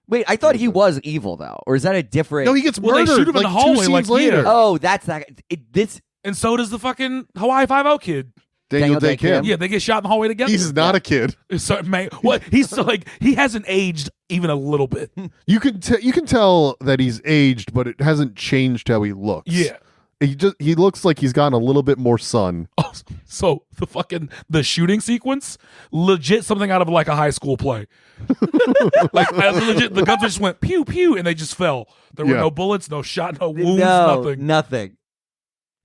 [SPEAKER 2] Wait, I thought he was evil, though. Or is that a different...
[SPEAKER 1] No, he gets
[SPEAKER 3] Well, they
[SPEAKER 1] murdered
[SPEAKER 3] shoot him in
[SPEAKER 1] like
[SPEAKER 3] the hallway,
[SPEAKER 1] 2 scenes
[SPEAKER 3] like,
[SPEAKER 1] later.
[SPEAKER 3] yeah.
[SPEAKER 2] Oh, that's that... This...
[SPEAKER 3] And so does the fucking Hawaii Five-0 kid.
[SPEAKER 1] Daniel Day Kim.
[SPEAKER 3] Yeah, they get shot in the hallway together.
[SPEAKER 1] He's not a kid.
[SPEAKER 3] So, man, what he's so, like he hasn't aged even a little bit.
[SPEAKER 1] You can tell that he's aged, but it hasn't changed how he looks.
[SPEAKER 3] Yeah.
[SPEAKER 1] He looks like he's gotten a little bit more sun.
[SPEAKER 3] Oh, so the shooting sequence, legit something out of like a high school play. Like legit, the guns just went pew pew and they just fell. There were
[SPEAKER 1] Yeah.
[SPEAKER 3] no bullets, no shot, no wounds,
[SPEAKER 2] no,
[SPEAKER 3] nothing.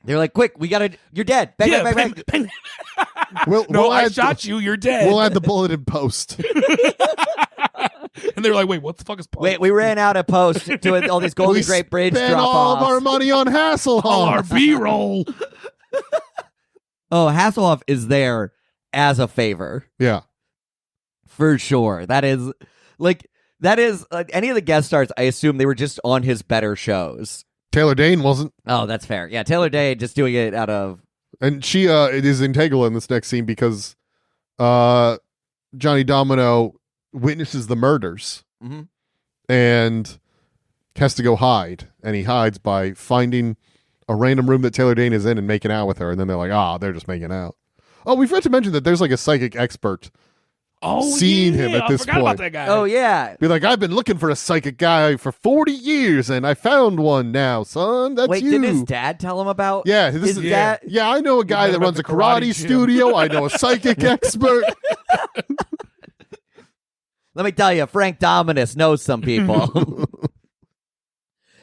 [SPEAKER 2] They're like, quick, we gotta... You're dead. Bang,
[SPEAKER 3] Yeah,
[SPEAKER 2] bang, bang,
[SPEAKER 3] bang,
[SPEAKER 2] bang.
[SPEAKER 3] bang. No, I shot you. You're dead.
[SPEAKER 1] We'll add the bullet in post.
[SPEAKER 3] And they were like, wait, what the fuck is post?
[SPEAKER 2] Wait, we ran out of post doing all these Golden
[SPEAKER 1] We
[SPEAKER 2] Great Bridge
[SPEAKER 1] spent
[SPEAKER 2] drop
[SPEAKER 1] all of our
[SPEAKER 2] offs.
[SPEAKER 1] money on Hasselhoff.
[SPEAKER 3] all our B-roll.
[SPEAKER 2] Oh, Hasselhoff is there as a favor.
[SPEAKER 1] Yeah.
[SPEAKER 2] For sure. That is any of the guest stars, I assume they were just on his better shows.
[SPEAKER 1] Taylor Dane wasn't.
[SPEAKER 2] Oh, that's fair. Yeah, Taylor Day just doing it out of...
[SPEAKER 1] And she it is integral in this next scene because Johnny Domino witnesses the murders
[SPEAKER 2] Mhm.
[SPEAKER 1] and has to go hide. And he hides by finding a random room that Taylor Dane is in and making out with her. And then they're like, they're just making out. Oh, we forgot to mention that there's like a psychic expert. Seeing him at this
[SPEAKER 3] I forgot about
[SPEAKER 1] point.
[SPEAKER 3] that guy.
[SPEAKER 2] Oh, yeah.
[SPEAKER 1] Be like, I've been looking for a psychic guy for 40 years and I found one now, son. That's
[SPEAKER 2] Wait,
[SPEAKER 1] you.
[SPEAKER 2] didn't his dad tell him about...
[SPEAKER 1] Yeah, this
[SPEAKER 2] his
[SPEAKER 1] is
[SPEAKER 2] dad...
[SPEAKER 1] Yeah, I know a guy
[SPEAKER 3] met
[SPEAKER 1] that
[SPEAKER 3] him
[SPEAKER 1] runs
[SPEAKER 3] at
[SPEAKER 1] a
[SPEAKER 3] the
[SPEAKER 1] karate
[SPEAKER 3] karate gym.
[SPEAKER 1] studio. I know a psychic expert.
[SPEAKER 2] Let me tell you, Frank Dominus knows some people.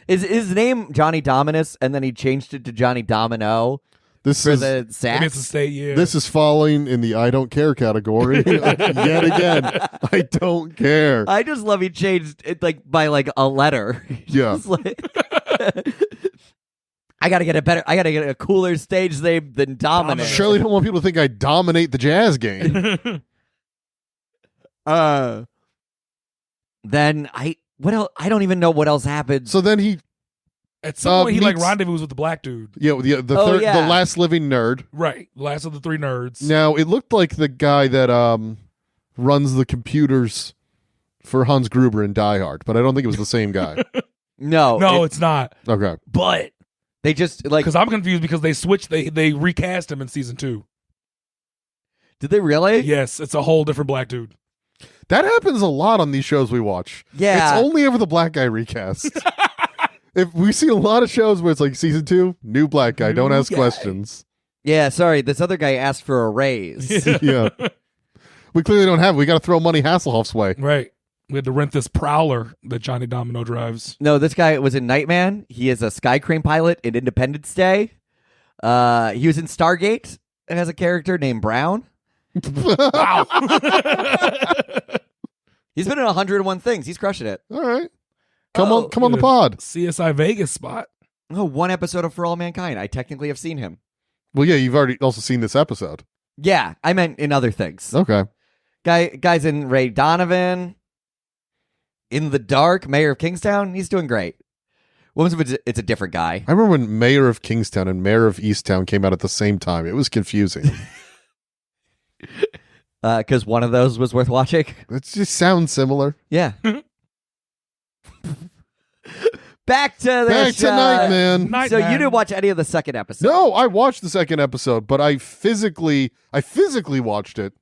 [SPEAKER 2] Is his name Johnny Dominus, and then he changed it to Johnny Domino
[SPEAKER 1] This
[SPEAKER 2] for
[SPEAKER 1] is
[SPEAKER 2] the
[SPEAKER 3] Maybe
[SPEAKER 2] sax?
[SPEAKER 3] it's a state, yeah.
[SPEAKER 1] this is falling in the I don't care category yet again. I don't care.
[SPEAKER 2] I just love he changed it like by like a letter.
[SPEAKER 1] Yeah.
[SPEAKER 2] Just like- I gotta get a cooler stage name than Dominus.
[SPEAKER 1] Surely don't want people to think I dominate the jazz game.
[SPEAKER 2] Then what else? I don't even know what else happened.
[SPEAKER 1] So then he,
[SPEAKER 3] At some point, he like
[SPEAKER 1] meets-
[SPEAKER 3] rendezvous with the black dude.
[SPEAKER 1] the
[SPEAKER 2] Oh,
[SPEAKER 1] third,
[SPEAKER 2] yeah.
[SPEAKER 1] the last living nerd.
[SPEAKER 3] Right. Last of the three nerds.
[SPEAKER 1] Now it looked like the guy that runs the computers for Hans Gruber in Die Hard, but I don't think it was the same guy.
[SPEAKER 3] No, it's not.
[SPEAKER 1] Okay.
[SPEAKER 3] But
[SPEAKER 2] they just like.
[SPEAKER 3] because I'm confused because they switched, they recast him in season 2.
[SPEAKER 2] Did they really?
[SPEAKER 3] Yes, it's a whole different black dude.
[SPEAKER 1] That happens a lot on these shows we watch.
[SPEAKER 2] Yeah.
[SPEAKER 1] It's only ever the black guy recast. If we see a lot of shows where it's like season 2, new black guy, don't
[SPEAKER 3] New
[SPEAKER 1] ask
[SPEAKER 3] guy.
[SPEAKER 1] questions.
[SPEAKER 2] Yeah. Sorry, this other guy asked for a raise.
[SPEAKER 1] Yeah. We clearly don't have it. We got to throw money Hasselhoff's way.
[SPEAKER 3] Right. We had to rent this Prowler that Johnny Domino drives.
[SPEAKER 2] No, this guy was in Nightman. He is a Sky Crane pilot in Independence Day. He was in Stargate and has a character named Brown.
[SPEAKER 3] Wow.
[SPEAKER 2] He's been in 101 things. He's crushing it.
[SPEAKER 1] All right. Come on the pod.
[SPEAKER 3] CSI Vegas spot.
[SPEAKER 2] Oh, one episode of For All Mankind. I technically have seen him.
[SPEAKER 1] Well, yeah, you've already also seen this episode.
[SPEAKER 2] Yeah, I meant in other things.
[SPEAKER 1] Okay.
[SPEAKER 2] Guy's in Ray Donovan. In the Dark, Mayor of Kingstown. He's doing great. What was it? It's a different guy.
[SPEAKER 1] I remember when Mayor of Kingstown and Mayor of Easttown came out at the same time. It was confusing.
[SPEAKER 2] Because one of those was worth watching.
[SPEAKER 1] It just sounds similar.
[SPEAKER 2] Yeah. Back to
[SPEAKER 1] Nightman.
[SPEAKER 2] So you didn't watch any of the second episode?
[SPEAKER 1] No, I watched the second episode, but I physically watched it.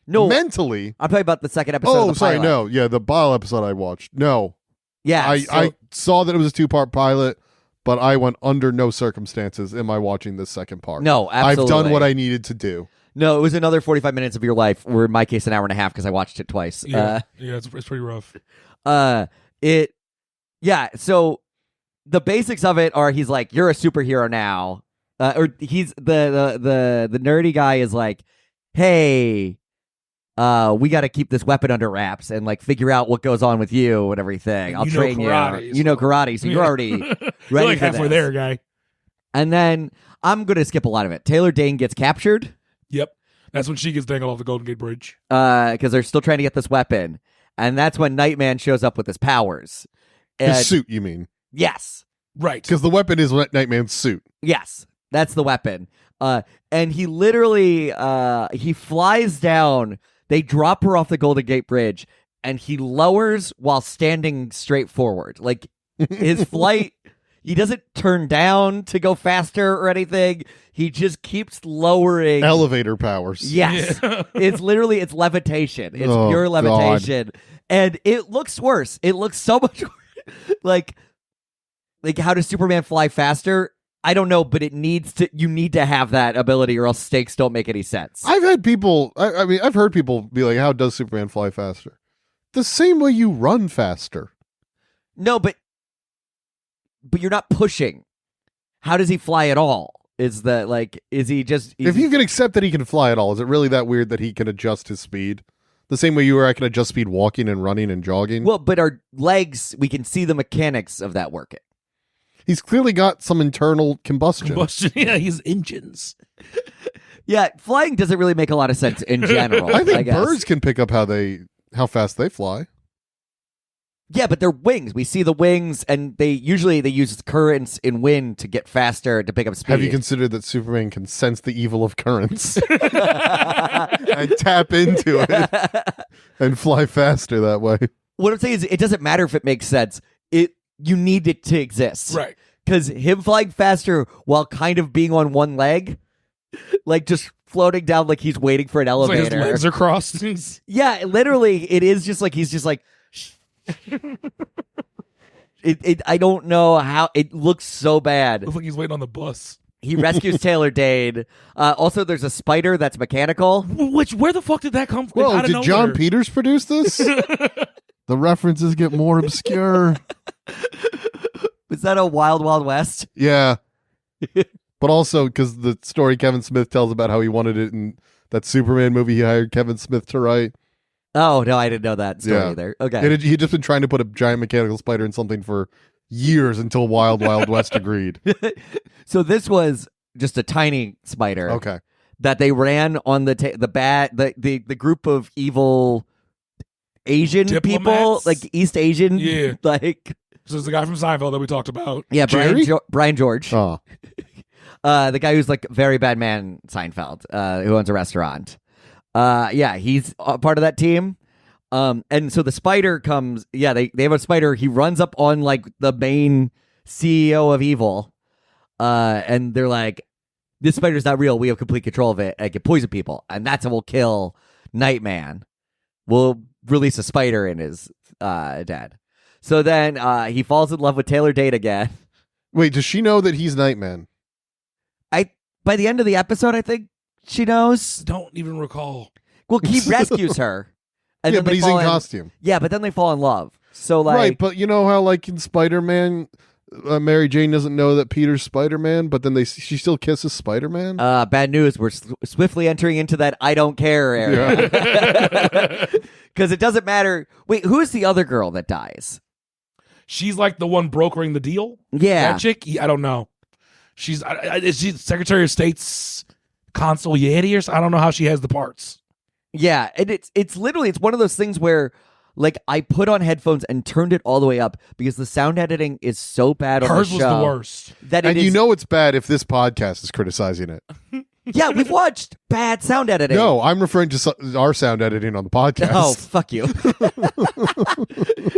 [SPEAKER 2] No.
[SPEAKER 1] Mentally.
[SPEAKER 2] I'm talking about the second episode.
[SPEAKER 1] Oh,
[SPEAKER 2] of the
[SPEAKER 1] sorry,
[SPEAKER 2] pilot.
[SPEAKER 1] no. Yeah, the Bile episode I watched. No.
[SPEAKER 2] Yeah.
[SPEAKER 1] I saw that it was a 2-part pilot, but I went under no circumstances am I watching this second part.
[SPEAKER 2] No, absolutely.
[SPEAKER 1] I've done what I needed to do.
[SPEAKER 2] No, it was another 45 minutes of your life, or in my case, an hour and a half because I watched it twice.
[SPEAKER 3] Yeah, it's pretty rough.
[SPEAKER 2] So the basics of it are he's like, you're a superhero now. Or he's the nerdy guy is like, hey, we got to keep this weapon under wraps and like figure out what goes on with you and everything. I'll train you. You know karate, so you're already ready
[SPEAKER 3] you're like
[SPEAKER 2] for
[SPEAKER 3] halfway
[SPEAKER 2] this.
[SPEAKER 3] there, guy.
[SPEAKER 2] And then I'm going to skip a lot of it. Taylor Dane gets captured.
[SPEAKER 3] Yep. That's when she gets dangled off the Golden Gate Bridge.
[SPEAKER 2] Because they're still trying to get this weapon. And that's when Nightman shows up with his powers.
[SPEAKER 1] His suit, you mean?
[SPEAKER 2] Yes.
[SPEAKER 3] Right.
[SPEAKER 1] Because the weapon is Nightman's suit.
[SPEAKER 2] Yes. That's the weapon. And he literally, he flies down. They drop her off the Golden Gate Bridge. And he lowers while standing straight forward. Like, his flight, he doesn't turn down to go faster or anything. He just keeps lowering.
[SPEAKER 1] Elevator powers.
[SPEAKER 2] Yes.
[SPEAKER 3] Yeah.
[SPEAKER 2] It's levitation. It's
[SPEAKER 1] Oh,
[SPEAKER 2] pure levitation. And it looks worse. It looks so much worse. Like how does Superman fly faster? I don't know, but you need to have that ability or else stakes don't make any sense.
[SPEAKER 1] I've had people, I've heard people be like, how does Superman fly faster? The same way you run faster.
[SPEAKER 2] No, but you're not pushing. How does he fly at all? Is he just...
[SPEAKER 1] If you can accept that he can fly at all, is it really that weird that he can adjust his speed? The same way you or I can adjust speed walking and running and jogging?
[SPEAKER 2] Well, but our legs, we can see the mechanics of that working.
[SPEAKER 1] He's clearly got some internal combustion.
[SPEAKER 3] Yeah, he's engines.
[SPEAKER 2] Yeah, flying doesn't really make a lot of sense in general.
[SPEAKER 1] I think
[SPEAKER 2] guess.
[SPEAKER 1] birds can pick up how fast they fly.
[SPEAKER 2] Yeah, but they're wings. We see the wings, and they use currents in wind to get faster to pick up speed.
[SPEAKER 1] Have you considered that Superman can sense the evil of currents and tap into it and fly faster that way?
[SPEAKER 2] What I'm saying is, it doesn't matter if it makes sense. You need it to exist,
[SPEAKER 3] Right.
[SPEAKER 2] Because him flying faster while kind of being on one leg, like just floating down, like he's waiting for an
[SPEAKER 3] It's
[SPEAKER 2] elevator.
[SPEAKER 3] like his legs are crossed.
[SPEAKER 2] Yeah, literally, it is just like he's just like. I don't know how it looks so bad.
[SPEAKER 3] Looks like he's waiting on the bus.
[SPEAKER 2] He rescues Taylor Dane. Also, there's a spider that's mechanical.
[SPEAKER 3] Where the fuck did that come from?
[SPEAKER 1] Whoa, did John Peters produce this? The references get more obscure.
[SPEAKER 2] Was that a Wild Wild West?
[SPEAKER 1] Yeah. But also because the story Kevin Smith tells about how he wanted it in that Superman movie he hired Kevin Smith to write.
[SPEAKER 2] Oh, no, I didn't know that story either. Okay.
[SPEAKER 1] He'd just been trying to put a giant mechanical spider in something for years until Wild Wild West agreed.
[SPEAKER 2] So this was just a tiny spider.
[SPEAKER 1] Okay.
[SPEAKER 2] That they ran on the group of evil Asian people,
[SPEAKER 3] Diplomats?
[SPEAKER 2] like East Asian.
[SPEAKER 3] Yeah.
[SPEAKER 2] Like.
[SPEAKER 3] So it's the guy from Seinfeld that we talked about.
[SPEAKER 2] Yeah,
[SPEAKER 1] Jerry?
[SPEAKER 2] Brian George.
[SPEAKER 1] Oh.
[SPEAKER 2] The guy who's like very bad man Seinfeld, who owns a restaurant. Yeah, he's a part of that team. And so the spider comes. Yeah, they have a spider. He runs up on like the main CEO of evil. And they're like, this spider's not real. We have complete control of it. It can poison people. And that's how we'll kill Nightman. We'll release a spider in his dad. So then he falls in love with Taylor Dane again.
[SPEAKER 1] Wait, does she know that he's Nightman?
[SPEAKER 2] By the end of the episode, I think she knows.
[SPEAKER 3] Don't even recall.
[SPEAKER 2] Well, he rescues her. And
[SPEAKER 1] Yeah,
[SPEAKER 2] then
[SPEAKER 1] but
[SPEAKER 2] they
[SPEAKER 1] he's in
[SPEAKER 2] fall
[SPEAKER 1] costume.
[SPEAKER 2] Yeah, but then they fall in love. So like,
[SPEAKER 1] Right, but you know how like in Spider-Man, Mary Jane doesn't know that Peter's Spider-Man, but then she still kisses Spider-Man?
[SPEAKER 2] bad news. We're swiftly entering into that I don't care area. Because it doesn't matter. Wait, who is the other girl that dies?
[SPEAKER 3] She's like the one brokering the deal.
[SPEAKER 2] Yeah.
[SPEAKER 3] That chick? I don't know. Is she Secretary of State's consigliere or something? I don't know how she has the parts.
[SPEAKER 2] Yeah, and it's literally one of those things where like I put on headphones and turned it all the way up because the sound editing is so bad on
[SPEAKER 3] Hers
[SPEAKER 2] the
[SPEAKER 3] was
[SPEAKER 2] show
[SPEAKER 3] the worst.
[SPEAKER 2] that
[SPEAKER 1] And you know it's bad if this podcast is criticizing it.
[SPEAKER 2] Yeah, we've watched bad sound editing.
[SPEAKER 1] No, I'm referring to our sound editing on the podcast.
[SPEAKER 2] Oh, fuck you.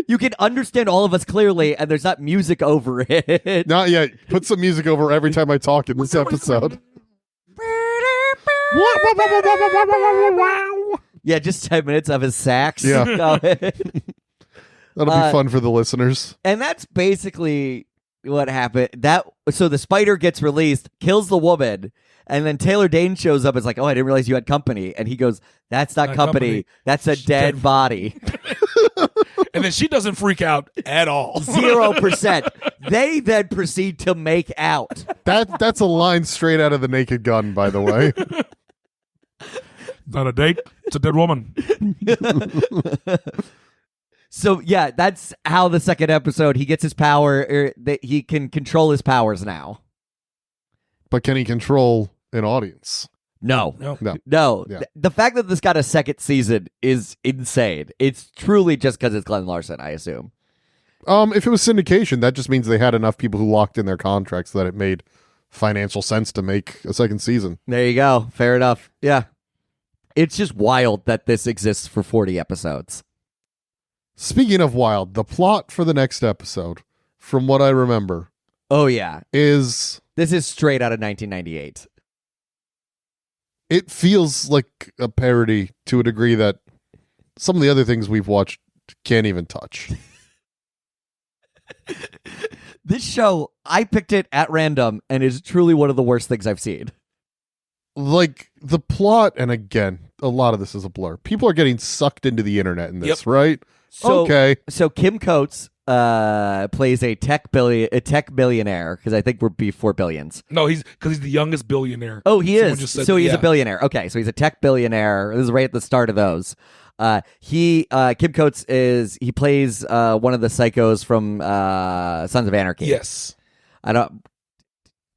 [SPEAKER 2] You can understand all of us clearly, and there's not music over it.
[SPEAKER 1] Not yet. Put some music over every time I talk in this episode.
[SPEAKER 2] Yeah, just 10 minutes of his sax.
[SPEAKER 1] Yeah.
[SPEAKER 2] Going.
[SPEAKER 1] That'll be fun for the listeners.
[SPEAKER 2] And that's basically what happened. So the spider gets released, kills the woman, and then Taylor Dane shows up. It's like, oh, I didn't realize you had company. And he goes, that's not company. That's a dead body.
[SPEAKER 3] And then she doesn't freak out at all.
[SPEAKER 2] 0%. They then proceed to make out.
[SPEAKER 1] That's a line straight out of The Naked Gun, by the way.
[SPEAKER 3] Not a date. It's a dead woman.
[SPEAKER 2] So yeah, that's how the second episode he gets his power. That he can control his powers now.
[SPEAKER 1] But can he control an audience?
[SPEAKER 2] No.
[SPEAKER 1] Yeah.
[SPEAKER 2] The fact that this got a second season is insane. It's truly just because it's Glenn Larson, I assume.
[SPEAKER 1] If it was syndication, that just means they had enough people who locked in their contracts that it made financial sense to make a second season.
[SPEAKER 2] There you go. Fair enough. Yeah. It's just wild that this exists for 40 episodes.
[SPEAKER 1] Speaking of wild, the plot for the next episode, from what I remember,
[SPEAKER 2] Oh, yeah.
[SPEAKER 1] is
[SPEAKER 2] This is straight out of 1998.
[SPEAKER 1] it feels like a parody to a degree that some of the other things we've watched can't even touch.
[SPEAKER 2] This show, I picked it at random and is truly one of the worst things I've seen.
[SPEAKER 1] Like the plot, and again, a lot of this is a blur. People are getting sucked into the internet in this, right?
[SPEAKER 2] So,
[SPEAKER 1] Okay.
[SPEAKER 2] So Kim Coates plays a tech billionaire, because I think we're before billions.
[SPEAKER 3] No, because he's the youngest billionaire.
[SPEAKER 2] Oh, he
[SPEAKER 3] Someone
[SPEAKER 2] is.
[SPEAKER 3] just said
[SPEAKER 2] So
[SPEAKER 3] that,
[SPEAKER 2] he's a
[SPEAKER 3] yeah.
[SPEAKER 2] billionaire. Okay, so he's a tech billionaire. This is right at the start of those. Kim Coates he plays one of the psychos from Sons of Anarchy.
[SPEAKER 3] Yes.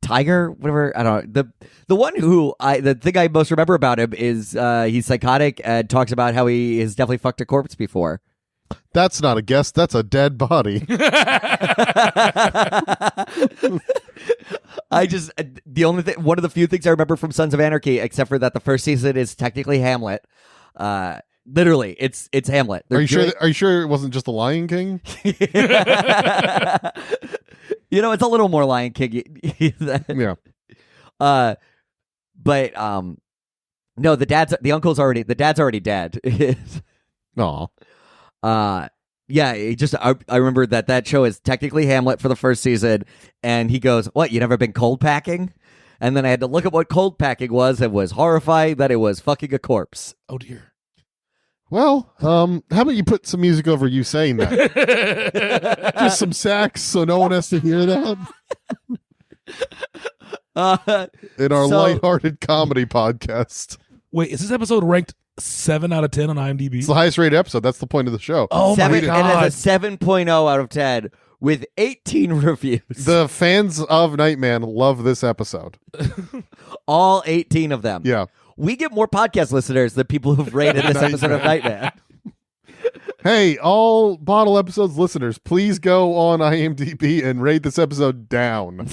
[SPEAKER 2] Tiger, whatever. I don't know. The one who the thing I most remember about him is he's psychotic and talks about how he has definitely fucked a corpse before.
[SPEAKER 1] That's not a guess. That's a dead body.
[SPEAKER 2] One of the few things I remember from Sons of Anarchy, except for that the first season is technically Hamlet. Literally, it's Hamlet.
[SPEAKER 1] Are you sure it wasn't just the Lion King?
[SPEAKER 2] You know, it's a little more Lion King.
[SPEAKER 1] Yeah.
[SPEAKER 2] But no, the dad's already dead.
[SPEAKER 1] Aw.
[SPEAKER 2] Yeah, I remember that show is technically Hamlet for the first season, and he goes, "What? You never been cold packing?" And then I had to look at what cold packing was, and was horrified that it was fucking a corpse.
[SPEAKER 3] Oh, dear.
[SPEAKER 1] Well, how about you put some music over you saying that? Just some sax so no one has to hear that. In our lighthearted comedy podcast.
[SPEAKER 3] Wait, is this episode ranked 7 out of 10 on IMDb?
[SPEAKER 1] It's the highest rated episode. That's the point of the show.
[SPEAKER 3] Oh, my God.
[SPEAKER 2] It is a 7.0 out of 10 with 18 reviews.
[SPEAKER 1] The fans of Nightman love this episode.
[SPEAKER 2] All 18 of them.
[SPEAKER 1] Yeah.
[SPEAKER 2] We get more podcast listeners than people who've rated this episode of Nightman.
[SPEAKER 1] Hey, all Bottle Episodes listeners, please go on IMDb and rate this episode down.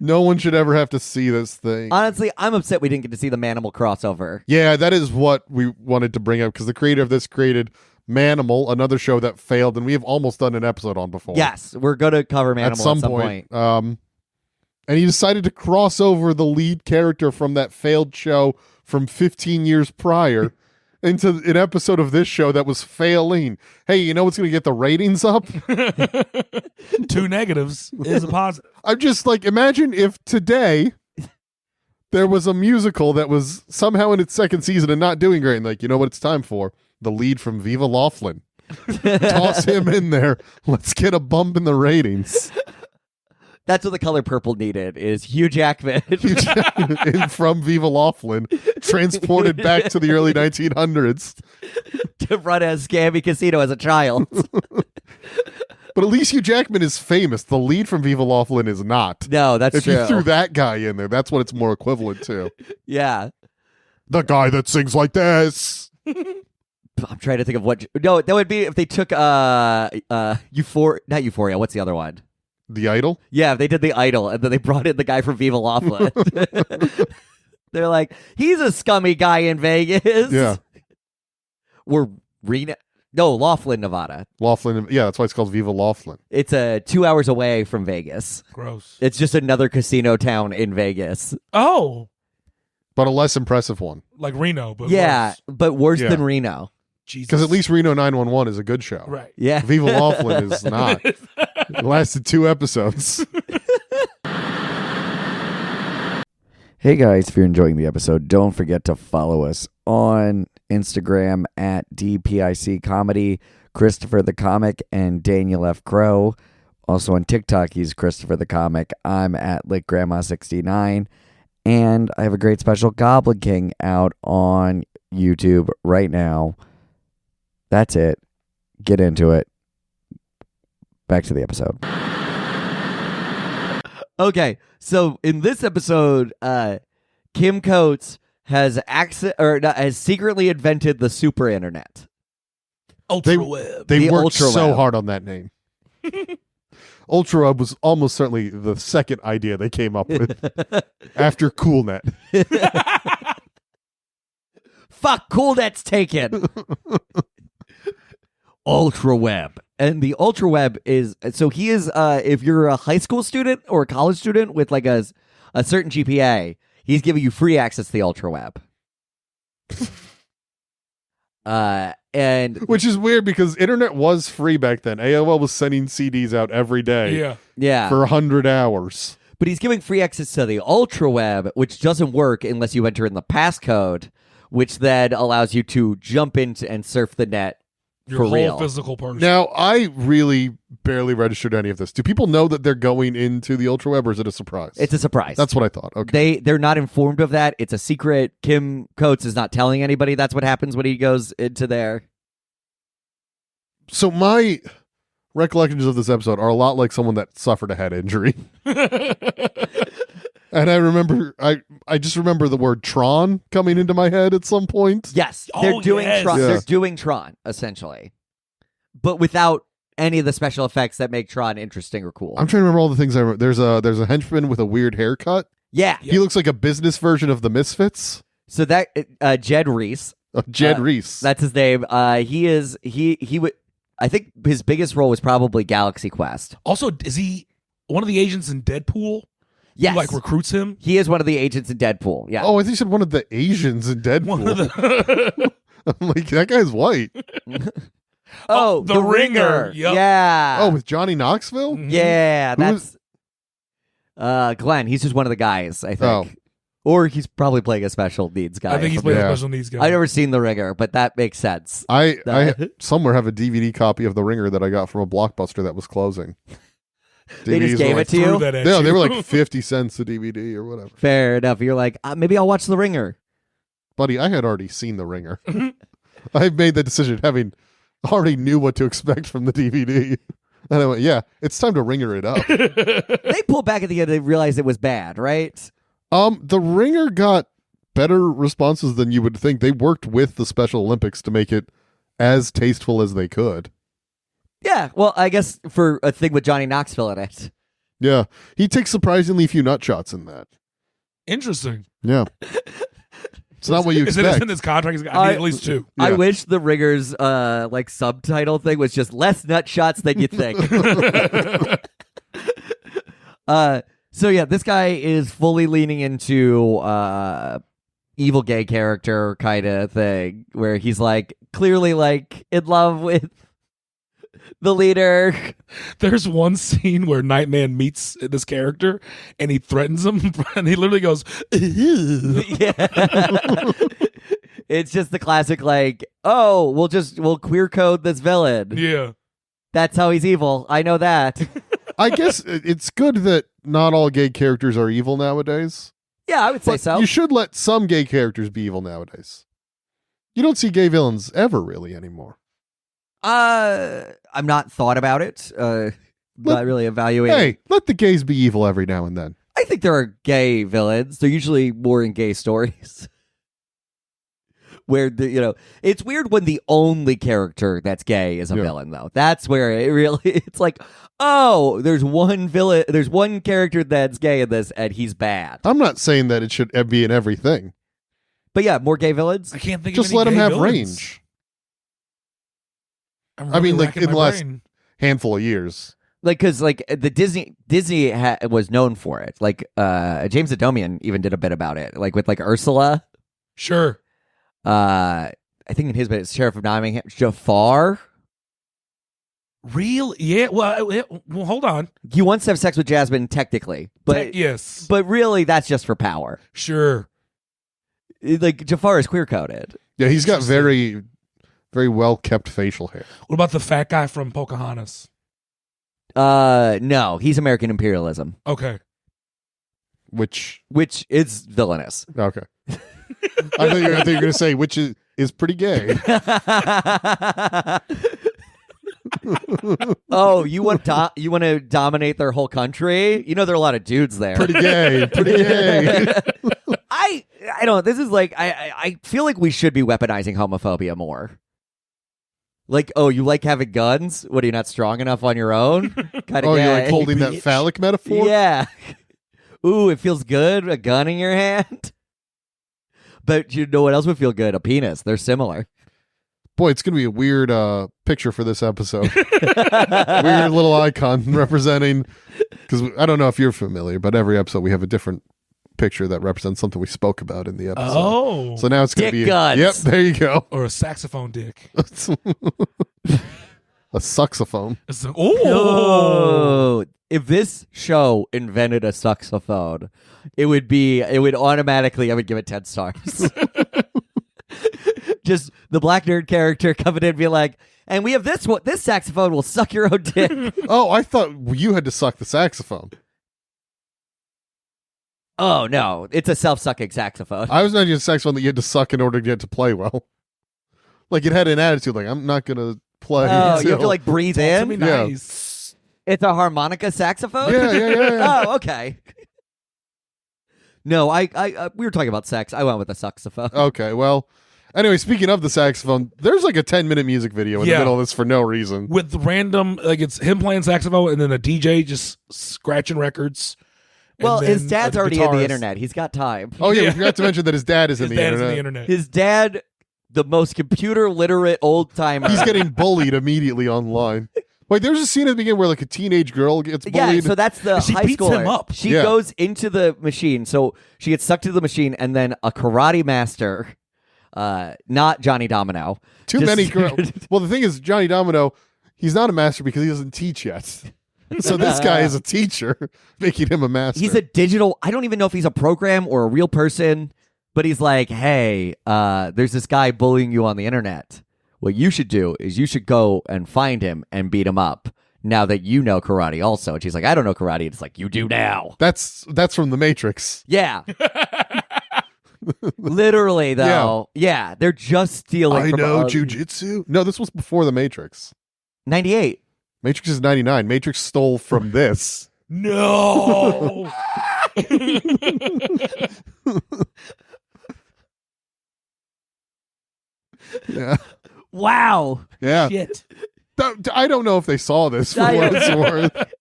[SPEAKER 1] No one should ever have to see this thing.
[SPEAKER 2] Honestly, I'm upset we didn't get to see the Manimal crossover.
[SPEAKER 1] Yeah, that is what we wanted to bring up, because the creator of this created Manimal, another show that failed, and we have almost done an episode on before.
[SPEAKER 2] Yes, we're going to cover Manimal
[SPEAKER 1] at some point. And he decided to cross over the lead character from that failed show from 15 years prior into an episode of this show that was failing. Hey, you know what's going to get the ratings up?
[SPEAKER 3] 2 negatives is a positive.
[SPEAKER 1] I'm just like, imagine if today there was a musical that was somehow in its second season and not doing great. And like, you know what it's time for? The lead from Viva Laughlin. Toss him in there. Let's get a bump in the ratings.
[SPEAKER 2] That's what The Color Purple needed, is Hugh Jackman.
[SPEAKER 1] From Viva Laughlin, transported back to the early 1900s.
[SPEAKER 2] to run a scammy casino as a child.
[SPEAKER 1] But at least Hugh Jackman is famous. The lead from Viva Laughlin is not.
[SPEAKER 2] No, that's
[SPEAKER 1] If
[SPEAKER 2] true.
[SPEAKER 1] you threw that guy in there, that's what it's more equivalent to.
[SPEAKER 2] Yeah.
[SPEAKER 1] The guy that sings like this.
[SPEAKER 2] I'm trying to think of what. No, that would be if they took not Euphoria. What's the other one?
[SPEAKER 1] The Idol?
[SPEAKER 2] Yeah, if they did The Idol and then they brought in the guy from Viva Laughlin. They're like, he's a scummy guy in Vegas.
[SPEAKER 1] Yeah.
[SPEAKER 2] We're Laughlin, Nevada.
[SPEAKER 1] Laughlin. Yeah, that's why it's called Viva Laughlin.
[SPEAKER 2] It's 2 hours away from Vegas.
[SPEAKER 3] Gross.
[SPEAKER 2] It's just another casino town in Vegas.
[SPEAKER 3] Oh,
[SPEAKER 1] But a less impressive one.
[SPEAKER 3] like Reno, but
[SPEAKER 2] Yeah,
[SPEAKER 3] worse.
[SPEAKER 2] but worse
[SPEAKER 1] Yeah.
[SPEAKER 2] than Reno.
[SPEAKER 3] Jesus.
[SPEAKER 1] Because at least Reno 911 is a good show.
[SPEAKER 3] Right.
[SPEAKER 2] Yeah.
[SPEAKER 1] Viva Laughlin is not. It lasted 2 episodes.
[SPEAKER 2] Hey guys, if you're enjoying the episode, don't forget to follow us on Instagram at DPIC Comedy, Christopher the Comic, and Daniel F. Crow. Also on TikTok, he's Christopher the Comic. I'm at LickGrandma69. And I have a great special, Goblin King, out on YouTube right now. That's it. Get into it. Back to the episode. Okay, so in this episode, Kim Coates has has secretly invented the super internet.
[SPEAKER 3] Ultra web.
[SPEAKER 1] They
[SPEAKER 2] The
[SPEAKER 1] worked so
[SPEAKER 2] ultraweb.
[SPEAKER 1] hard on that name. Ultraweb was almost certainly the second idea they came up with after CoolNet.
[SPEAKER 2] Fuck, CoolNet's taken. UltraWeb. And the UltraWeb is, so he is, if you're a high school student or a college student with like a certain GPA, he's giving you free access to the UltraWeb. And
[SPEAKER 1] Which is weird because internet was free back then. AOL was sending CDs out every day
[SPEAKER 3] Yeah.
[SPEAKER 2] yeah,
[SPEAKER 1] for 100 hours.
[SPEAKER 2] but he's giving free access to the UltraWeb, which doesn't work unless you enter in the passcode, which then allows you to jump into and surf the net
[SPEAKER 3] Your
[SPEAKER 2] for
[SPEAKER 3] whole
[SPEAKER 2] real.
[SPEAKER 3] physical person.
[SPEAKER 1] Now, I really barely registered any of this. Do people know that they're going into the ultraweb, or is it a surprise?
[SPEAKER 2] It's a surprise.
[SPEAKER 1] That's what I thought. Okay.
[SPEAKER 2] They're not informed of that. It's a secret. Kim Coates is not telling anybody that's what happens when he goes into there.
[SPEAKER 1] So my recollections of this episode are a lot like someone that suffered a head injury. And I remember, I just remember the word Tron coming into my head at some point.
[SPEAKER 2] Yes,
[SPEAKER 3] Oh,
[SPEAKER 2] they're doing
[SPEAKER 3] yes.
[SPEAKER 2] Tron.
[SPEAKER 1] Yeah.
[SPEAKER 2] They're doing Tron essentially, but without any of the special effects that make Tron interesting or cool.
[SPEAKER 1] I'm trying to remember all the things I remember. There's a henchman with a weird haircut.
[SPEAKER 2] Yeah.
[SPEAKER 1] He looks like a business version of the Misfits.
[SPEAKER 2] So that Jed Reese,
[SPEAKER 1] Jed Reese.
[SPEAKER 2] that's his name. He would. I think his biggest role was probably Galaxy Quest.
[SPEAKER 3] Also, is he one of the agents in Deadpool?
[SPEAKER 2] Yes,
[SPEAKER 3] Who, like, recruits him?
[SPEAKER 2] he is one of the agents in Deadpool. Yeah.
[SPEAKER 1] Oh, I think you said one of the Asians in Deadpool.
[SPEAKER 3] One of the
[SPEAKER 1] I'm like, that guy's white.
[SPEAKER 2] Oh,
[SPEAKER 3] The Ringer. Yep.
[SPEAKER 2] Yeah.
[SPEAKER 1] Oh, with Johnny Knoxville?
[SPEAKER 2] Yeah,
[SPEAKER 1] Who
[SPEAKER 2] that's Glenn. He's just one of the guys, I think.
[SPEAKER 1] Oh.
[SPEAKER 2] Or he's probably playing a special needs guy.
[SPEAKER 3] I think he's playing
[SPEAKER 1] Yeah.
[SPEAKER 3] a special needs guy.
[SPEAKER 2] I've never seen The Ringer, but that makes sense.
[SPEAKER 1] I somewhere have a DVD copy of The Ringer that I got from a Blockbuster that was closing.
[SPEAKER 2] They just
[SPEAKER 1] DVDs
[SPEAKER 2] gave
[SPEAKER 1] were
[SPEAKER 2] it to
[SPEAKER 3] Threw
[SPEAKER 2] you?
[SPEAKER 3] that at
[SPEAKER 1] No,
[SPEAKER 3] you.
[SPEAKER 1] they were like 50 cents a DVD or whatever.
[SPEAKER 2] Fair enough. You're like, maybe I'll watch The Ringer.
[SPEAKER 1] Buddy, I had already seen The Ringer. I made that decision having already knew what to expect from the DVD. And I went, yeah, it's time to ringer it up.
[SPEAKER 2] They pulled back at the end and realized it was bad, right?
[SPEAKER 1] The Ringer got better responses than you would think. They worked with the Special Olympics to make it as tasteful as they could.
[SPEAKER 2] Yeah. Well, I guess for a thing with Johnny Knoxville in it.
[SPEAKER 1] Yeah. He takes surprisingly few nut shots in that.
[SPEAKER 3] Interesting.
[SPEAKER 1] Yeah. It's not what you
[SPEAKER 3] Is it
[SPEAKER 1] expect.
[SPEAKER 3] in his contract? He's got, I need at least two.
[SPEAKER 2] I
[SPEAKER 1] Yeah.
[SPEAKER 2] wish The Ringer's like subtitle thing was just less nut shots than you think. So yeah, this guy is fully leaning into evil gay character kind of thing, where he's like clearly like in love with the leader.
[SPEAKER 3] There's one scene where Nightman meets this character and he threatens him and he literally goes, "Ew."
[SPEAKER 2] Yeah. It's just the classic, like, oh, we'll queer code this villain.
[SPEAKER 3] Yeah.
[SPEAKER 2] That's how he's evil. I know that.
[SPEAKER 1] I guess it's good that not all gay characters are evil nowadays.
[SPEAKER 2] Yeah, I would say
[SPEAKER 1] But
[SPEAKER 2] so.
[SPEAKER 1] you should let some gay characters be evil nowadays. You don't see gay villains ever really anymore.
[SPEAKER 2] I'm not thought about it. Not really evaluating.
[SPEAKER 1] Hey, let the gays be evil every now and then.
[SPEAKER 2] I think there are gay villains. They're usually more in gay stories. Where it's weird when the only character that's gay is a villain, though. That's where it really, it's like, oh, there's one villain, there's one character that's gay in this, and he's bad.
[SPEAKER 1] I'm not saying that it should be in everything.
[SPEAKER 2] But yeah, more gay villains.
[SPEAKER 3] I can't think
[SPEAKER 1] Just
[SPEAKER 3] of any
[SPEAKER 1] let them
[SPEAKER 3] gay
[SPEAKER 1] have
[SPEAKER 3] villains.
[SPEAKER 1] range.
[SPEAKER 3] I'm
[SPEAKER 1] I mean,
[SPEAKER 3] really
[SPEAKER 1] like
[SPEAKER 3] racking
[SPEAKER 1] in the
[SPEAKER 3] my
[SPEAKER 1] last
[SPEAKER 3] brain.
[SPEAKER 1] handful of years.
[SPEAKER 2] Like, because like the Disney was known for it. Like, James Adomian even did a bit about it, like with like Ursula.
[SPEAKER 3] Sure.
[SPEAKER 2] I think in his bit, it's Sheriff of Nottingham, Jafar.
[SPEAKER 3] Real? Yeah. Well, hold on.
[SPEAKER 2] He wants to have sex with Jasmine, technically, but
[SPEAKER 3] Yes.
[SPEAKER 2] but really, that's just for power.
[SPEAKER 3] Sure.
[SPEAKER 2] Like Jafar is queer coded.
[SPEAKER 1] Yeah, he's got
[SPEAKER 3] Interesting.
[SPEAKER 1] very, very well kept facial hair.
[SPEAKER 3] What about the fat guy from Pocahontas?
[SPEAKER 2] No, he's American imperialism,
[SPEAKER 3] Okay.
[SPEAKER 1] Which
[SPEAKER 2] which is villainous.
[SPEAKER 1] okay. I thought you were going to say which is pretty gay.
[SPEAKER 2] Oh, you want to dominate their whole country? You know there are a lot of dudes there.
[SPEAKER 1] Pretty gay. Pretty gay.
[SPEAKER 2] I don't. This is like I feel like we should be weaponizing homophobia more. Like, oh, you like having guns? What, are you not strong enough on your own? Kind of.
[SPEAKER 1] Oh, you're like holding that phallic metaphor?
[SPEAKER 2] Yeah. Ooh, it feels good. A gun in your hand. But you know what else would feel good? A penis. They're similar.
[SPEAKER 1] Boy, it's going to be a weird picture for this episode. Weird little icon representing, because I don't know if you're familiar, but every episode we have a different picture that represents something we spoke about in the episode.
[SPEAKER 3] Oh.
[SPEAKER 1] So now it's going to
[SPEAKER 2] Dick
[SPEAKER 1] be
[SPEAKER 2] guns.
[SPEAKER 1] Yep, there you go.
[SPEAKER 3] Or a saxophone dick.
[SPEAKER 1] A saxophone.
[SPEAKER 3] It's like,
[SPEAKER 2] Oh, if this show invented a saxophone, I would give it 10 stars. Just the black nerd character coming in and be like, and we have this one. This saxophone will suck your own dick.
[SPEAKER 1] Oh, I thought you had to suck the saxophone.
[SPEAKER 2] Oh no, it's a self-sucking saxophone.
[SPEAKER 1] I was imagining a saxophone that you had to suck in order to get to play well. Like it had an attitude, like I'm not gonna play.
[SPEAKER 2] Oh, you have to
[SPEAKER 1] until-
[SPEAKER 2] like breathe
[SPEAKER 3] to me
[SPEAKER 2] in.
[SPEAKER 1] Yeah.
[SPEAKER 3] nice.
[SPEAKER 2] It's a harmonica saxophone.
[SPEAKER 1] Yeah.
[SPEAKER 2] Oh, okay. No, I we were talking about sex. I went with a saxophone.
[SPEAKER 1] Okay, well, anyway, speaking of the saxophone, there's like a 10-minute music video in the
[SPEAKER 3] Yeah.
[SPEAKER 1] middle of this for no reason.
[SPEAKER 3] With random, like it's him playing saxophone and then a DJ just scratching records. and
[SPEAKER 2] Well, his
[SPEAKER 3] then
[SPEAKER 2] dad's
[SPEAKER 3] a
[SPEAKER 2] already in the
[SPEAKER 3] guitarist.
[SPEAKER 2] internet. He's got time.
[SPEAKER 1] Oh yeah,
[SPEAKER 3] Yeah.
[SPEAKER 1] we forgot to mention that his dad is
[SPEAKER 3] His
[SPEAKER 1] in the
[SPEAKER 3] dad is
[SPEAKER 1] internet.
[SPEAKER 3] in the internet.
[SPEAKER 2] His dad, the most computer literate old timer.
[SPEAKER 1] He's getting bullied immediately online. Wait, there's a scene at the beginning where like a teenage girl gets
[SPEAKER 2] Yeah,
[SPEAKER 1] bullied.
[SPEAKER 2] so that's the
[SPEAKER 3] She
[SPEAKER 2] high
[SPEAKER 3] beats
[SPEAKER 2] schooler.
[SPEAKER 3] him up.
[SPEAKER 2] She
[SPEAKER 1] Yeah.
[SPEAKER 2] goes into the machine. So she gets sucked to the machine, and then a karate master, not Johnny Domino.
[SPEAKER 1] Too
[SPEAKER 2] just-
[SPEAKER 1] many girls. Well, the thing is, Johnny Domino, he's not a master because he doesn't teach yet. So this guy is a teacher, making him a master.
[SPEAKER 2] He's a digital. I don't even know if he's a program or a real person, but he's like, hey, there's this guy bullying you on the internet. What you should do is you should go and find him and beat him up. Now that you know karate, also, and she's like, I don't know karate. It's like, you do now.
[SPEAKER 1] That's from the Matrix.
[SPEAKER 2] Yeah. Literally, though. Yeah, they're just stealing.
[SPEAKER 1] I
[SPEAKER 2] from
[SPEAKER 1] know
[SPEAKER 2] other-
[SPEAKER 1] jujitsu. No, this was before the Matrix.
[SPEAKER 2] 98.
[SPEAKER 1] Matrix is 99. Matrix stole from this.
[SPEAKER 3] No.
[SPEAKER 1] Yeah.
[SPEAKER 2] Wow.
[SPEAKER 1] Yeah.
[SPEAKER 3] Shit.
[SPEAKER 1] I don't know if they saw this for
[SPEAKER 2] I-
[SPEAKER 1] what it's worth.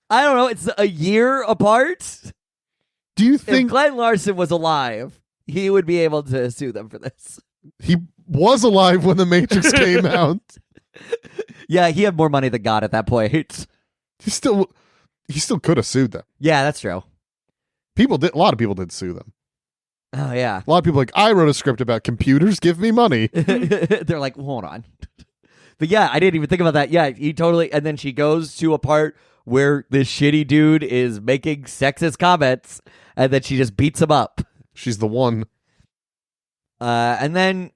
[SPEAKER 2] I don't know. It's a year apart.
[SPEAKER 1] Do you
[SPEAKER 2] If
[SPEAKER 1] think
[SPEAKER 2] Glenn Larson was alive, he would be able to sue them for this.
[SPEAKER 1] he was alive when the Matrix came out?
[SPEAKER 2] Yeah, he had more money than God at that point.
[SPEAKER 1] He still could have sued them.
[SPEAKER 2] Yeah, that's true.
[SPEAKER 1] A lot of people did sue them.
[SPEAKER 2] Oh, yeah.
[SPEAKER 1] A lot of people like, I wrote a script about computers, give me money.
[SPEAKER 2] They're like, hold on. But yeah, I didn't even think about that. Yeah, he totally. And then she goes to a part where this shitty dude is making sexist comments, and then she just beats him up.
[SPEAKER 1] She's the one.
[SPEAKER 2] And then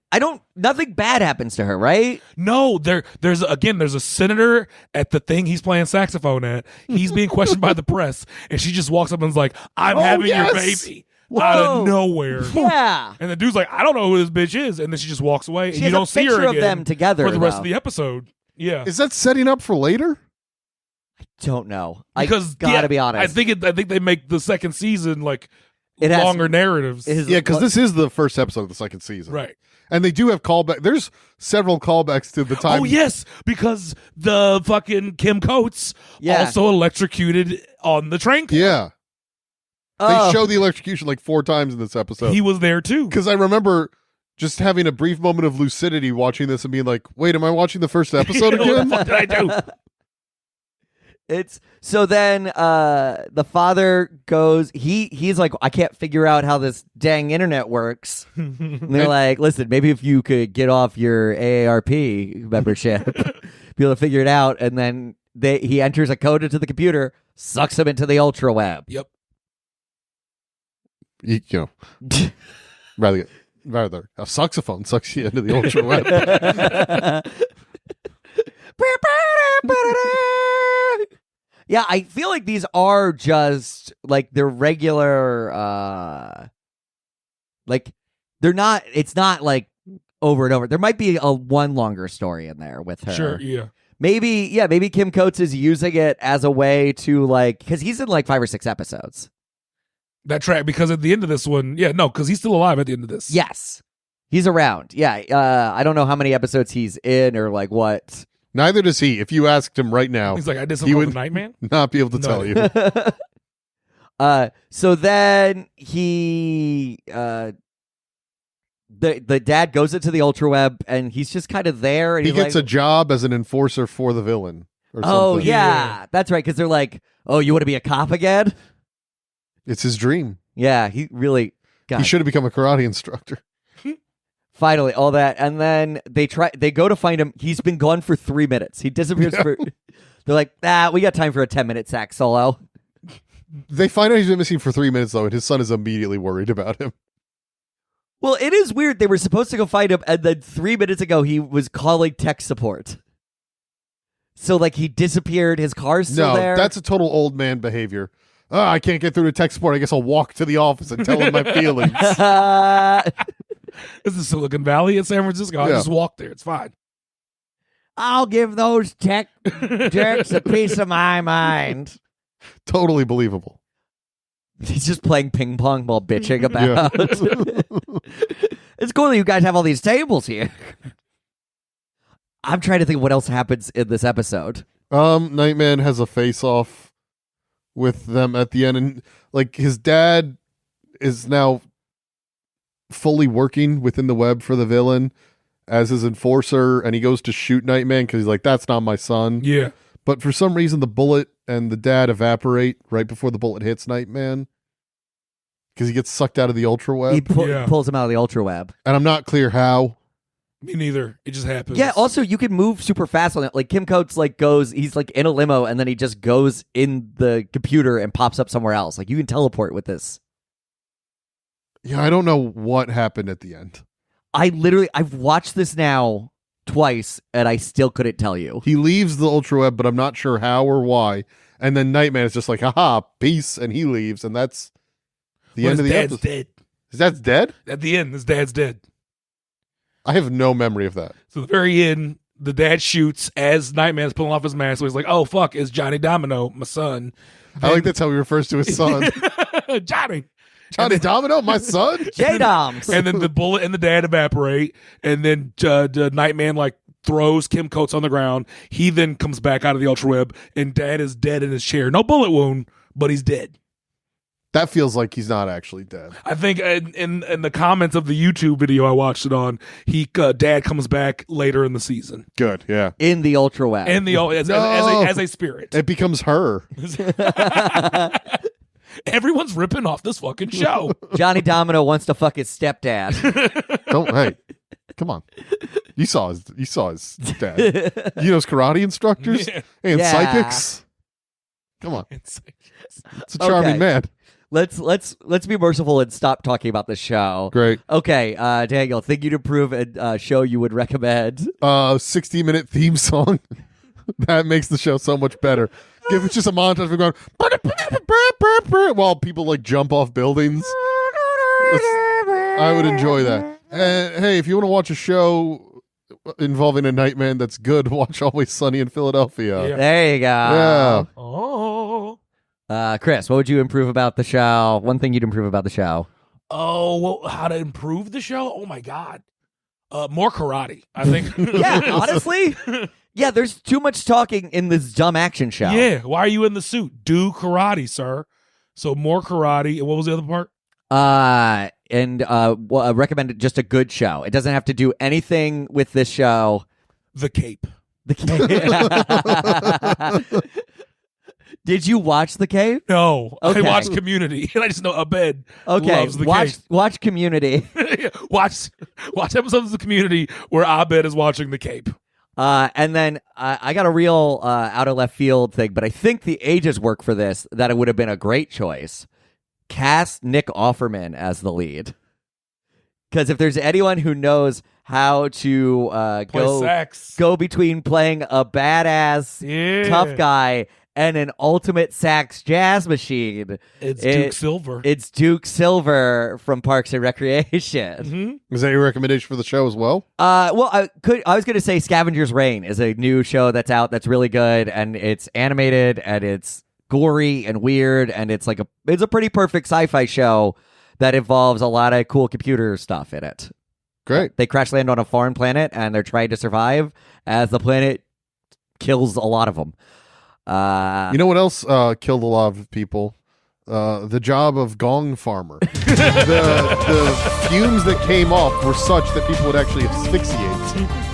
[SPEAKER 2] nothing bad happens to her, right?
[SPEAKER 3] No, there's a senator at the thing he's playing saxophone at. He's being questioned by the press, and she just walks up and is like, "I'm having your baby." Out of nowhere.
[SPEAKER 2] Yeah.
[SPEAKER 3] And the dude's like, "I don't know who this bitch is," and then she just walks away, and
[SPEAKER 2] She
[SPEAKER 3] you
[SPEAKER 2] has
[SPEAKER 3] don't
[SPEAKER 2] a
[SPEAKER 3] see her
[SPEAKER 2] picture
[SPEAKER 3] again
[SPEAKER 2] of them together
[SPEAKER 3] for the rest
[SPEAKER 2] though.
[SPEAKER 3] of the episode. Yeah,
[SPEAKER 1] Is that setting up for later?
[SPEAKER 2] Don't know.
[SPEAKER 3] because
[SPEAKER 2] I gotta be honest.
[SPEAKER 3] I think they make the second season like
[SPEAKER 2] It has-
[SPEAKER 3] longer narratives.
[SPEAKER 1] Yeah, because this is the first episode of the second season.
[SPEAKER 3] Right.
[SPEAKER 1] And they do have callback. There's several callbacks to the time.
[SPEAKER 3] Oh yes, because the fucking Kim Coates
[SPEAKER 2] Yeah.
[SPEAKER 3] also electrocuted on the train car.
[SPEAKER 1] Yeah.
[SPEAKER 2] Oh.
[SPEAKER 1] They show the electrocution like 4 times in this episode.
[SPEAKER 3] He was there too.
[SPEAKER 1] Because I remember just having a brief moment of lucidity watching this and being like, wait, am I watching the first episode
[SPEAKER 3] What the
[SPEAKER 1] again?
[SPEAKER 3] fuck did I do?
[SPEAKER 2] It's so then the father goes, he's like, I can't figure out how this dang internet works. And they're like, listen, maybe if you could get off your AARP membership, be able to figure it out. And then he enters a code into the computer, sucks him into the ultra web.
[SPEAKER 3] Yep.
[SPEAKER 1] You know, rather a saxophone sucks you into the ultra web.
[SPEAKER 2] Yeah, I feel like these are just like they're regular like they're not it's not like over and over. There might be one longer story in there with her.
[SPEAKER 3] Sure. Yeah.
[SPEAKER 2] Maybe Kim Coates is using it as a way to like cuz he's in like 5 or 6 episodes.
[SPEAKER 3] That track, because at the end of this one, because he's still alive at the end of this.
[SPEAKER 2] Yes. He's around. Yeah, I don't know how many episodes he's in or like what.
[SPEAKER 1] Neither does he. If you asked him right now,
[SPEAKER 3] He's like, I did
[SPEAKER 1] he
[SPEAKER 3] something with
[SPEAKER 1] would
[SPEAKER 3] the Nightman.
[SPEAKER 1] not be able to
[SPEAKER 3] No.
[SPEAKER 1] tell you.
[SPEAKER 2] So then he the dad goes into the ultra web and he's just kind of there and
[SPEAKER 1] He
[SPEAKER 2] he's
[SPEAKER 1] gets
[SPEAKER 2] like,
[SPEAKER 1] a job as an enforcer for the villain. Or
[SPEAKER 2] oh
[SPEAKER 1] something.
[SPEAKER 2] yeah, that's right, because they're like, oh, you want to be a cop again?
[SPEAKER 1] It's his dream.
[SPEAKER 2] Yeah, he really God,
[SPEAKER 1] He should have become a karate instructor.
[SPEAKER 2] finally all that. And then they go to find him. He's been gone for 3 minutes. He disappears for they're like, we got time for a 10-minute sax solo.
[SPEAKER 1] They find out he's been missing for 3 minutes, though, and his son is immediately worried about him.
[SPEAKER 2] Well, it is weird. They were supposed to go find him, and then 3 minutes ago he was calling tech support. So like he disappeared. His car's still
[SPEAKER 1] No,
[SPEAKER 2] there.
[SPEAKER 1] that's a total old man behavior. I can't get through to tech support. I guess I'll walk to the office and tell him my feelings.
[SPEAKER 3] This is Silicon Valley in San Francisco. I
[SPEAKER 1] Yeah.
[SPEAKER 3] just walk there. It's fine.
[SPEAKER 2] I'll give those tech jerks a piece of my mind.
[SPEAKER 1] Totally believable.
[SPEAKER 2] He's just playing ping pong while bitching about. It's cool that you guys have all these tables here. I'm trying to think what else happens in this episode.
[SPEAKER 1] Nightman has a face-off with them at the end, and like his dad is now fully working within the web for the villain as his enforcer, and he goes to shoot Nightman because he's like, that's not my son.
[SPEAKER 3] Yeah.
[SPEAKER 1] But for some reason, the bullet and the dad evaporate right before the bullet hits Nightman because he gets sucked out of the ultra web.
[SPEAKER 2] He
[SPEAKER 3] Yeah.
[SPEAKER 2] pulls him out of the ultra web.
[SPEAKER 1] And I'm not clear how.
[SPEAKER 3] Me neither. It just happens.
[SPEAKER 2] Yeah, also you can move super fast on it. Like Kim Coates he's like in a limo and then he just goes in the computer and pops up somewhere else. Like you can teleport with this.
[SPEAKER 1] Yeah, I don't know what happened at the end.
[SPEAKER 2] I've watched this now twice and I still couldn't tell you.
[SPEAKER 1] He leaves the ultra web, but I'm not sure how or why. And then Nightman is just like, haha, peace, and he leaves, and that's the end of the
[SPEAKER 3] dad's
[SPEAKER 1] episode.
[SPEAKER 3] dead.
[SPEAKER 1] His dad's dead?
[SPEAKER 3] At the end, his dad's dead.
[SPEAKER 1] I have no memory of that.
[SPEAKER 3] So at the very end, the dad shoots as Nightman's pulling off his mask. So he's like, oh, fuck, it's Johnny Domino, my son.
[SPEAKER 1] I like that's how he refers to his son.
[SPEAKER 3] Johnny.
[SPEAKER 1] Johnny Domino, my son?
[SPEAKER 2] J-Doms.
[SPEAKER 3] And then the bullet and the dad evaporate. And then the Nightman like throws Kim Coates on the ground. He then comes back out of the ultra web, and dad is dead in his chair. No bullet wound, but he's dead.
[SPEAKER 1] That feels like he's not actually dead.
[SPEAKER 3] I think in the comments of the YouTube video I watched it on, dad comes back later in the season.
[SPEAKER 1] Good, yeah.
[SPEAKER 2] In the ultra web.
[SPEAKER 3] And as a spirit.
[SPEAKER 1] It becomes her.
[SPEAKER 3] Everyone's ripping off this fucking show.
[SPEAKER 2] Johnny Domino wants to fuck his stepdad.
[SPEAKER 1] Don't, hey. Come on. You saw his dad. You know his karate instructors and
[SPEAKER 2] Yeah.
[SPEAKER 1] psychics. Come on. It's a charming
[SPEAKER 2] Okay.
[SPEAKER 1] man.
[SPEAKER 2] Let's be merciful and stop talking about the show.
[SPEAKER 1] Great.
[SPEAKER 2] Okay, Daniel, think you'd approve a show you would recommend?
[SPEAKER 1] 60-minute theme song. That makes the show so much better. Give it just a montage of going while people like jump off buildings. I would enjoy that. And hey, if you want to watch a show involving a Nightman that's good, watch Always Sunny in Philadelphia.
[SPEAKER 3] Yeah.
[SPEAKER 2] There you go.
[SPEAKER 1] Yeah.
[SPEAKER 3] Oh.
[SPEAKER 2] Chris, what would you improve about the show? One thing you'd improve about the show?
[SPEAKER 3] Oh, well, how to improve the show? Oh my God. More karate, I think.
[SPEAKER 2] Yeah, honestly, yeah. There's too much talking in this dumb action show.
[SPEAKER 3] Yeah. Why are you in the suit? Do karate, sir. So more karate. And what was the other part?
[SPEAKER 2] Recommend just a good show. It doesn't have to do anything with this show.
[SPEAKER 3] The Cape.
[SPEAKER 2] Did you watch The Cave?
[SPEAKER 3] No,
[SPEAKER 2] Okay.
[SPEAKER 3] I watched Community, and I just know Abed
[SPEAKER 2] Okay,
[SPEAKER 3] loves the
[SPEAKER 2] watch Community.
[SPEAKER 3] Cape. watch episodes of the Community where Abed is watching the Cape.
[SPEAKER 2] And then I got a real out of left field thing, but I think the ages work for this. That it would have been a great choice. Cast Nick Offerman as the lead, because if there's anyone who knows how to
[SPEAKER 3] Play sex.
[SPEAKER 2] go between playing a badass
[SPEAKER 3] Yeah.
[SPEAKER 2] tough guy and an ultimate sax jazz machine,
[SPEAKER 3] It's Duke Silver.
[SPEAKER 2] it's Duke Silver from Parks and Recreation.
[SPEAKER 3] Mm-hmm.
[SPEAKER 1] Is that your recommendation for the show as well?
[SPEAKER 2] Well, I was going to say Scavenger's Reign is a new show that's out that's really good, and it's animated and it's gory and weird, and it's a pretty perfect sci-fi show that involves a lot of cool computer stuff in it.
[SPEAKER 1] Great.
[SPEAKER 2] They crash land on a foreign planet and they're trying to survive as the planet kills a lot of them.
[SPEAKER 1] You know what else killed a lot of people? The job of gong farmer. the fumes that came off were such that people would actually asphyxiate.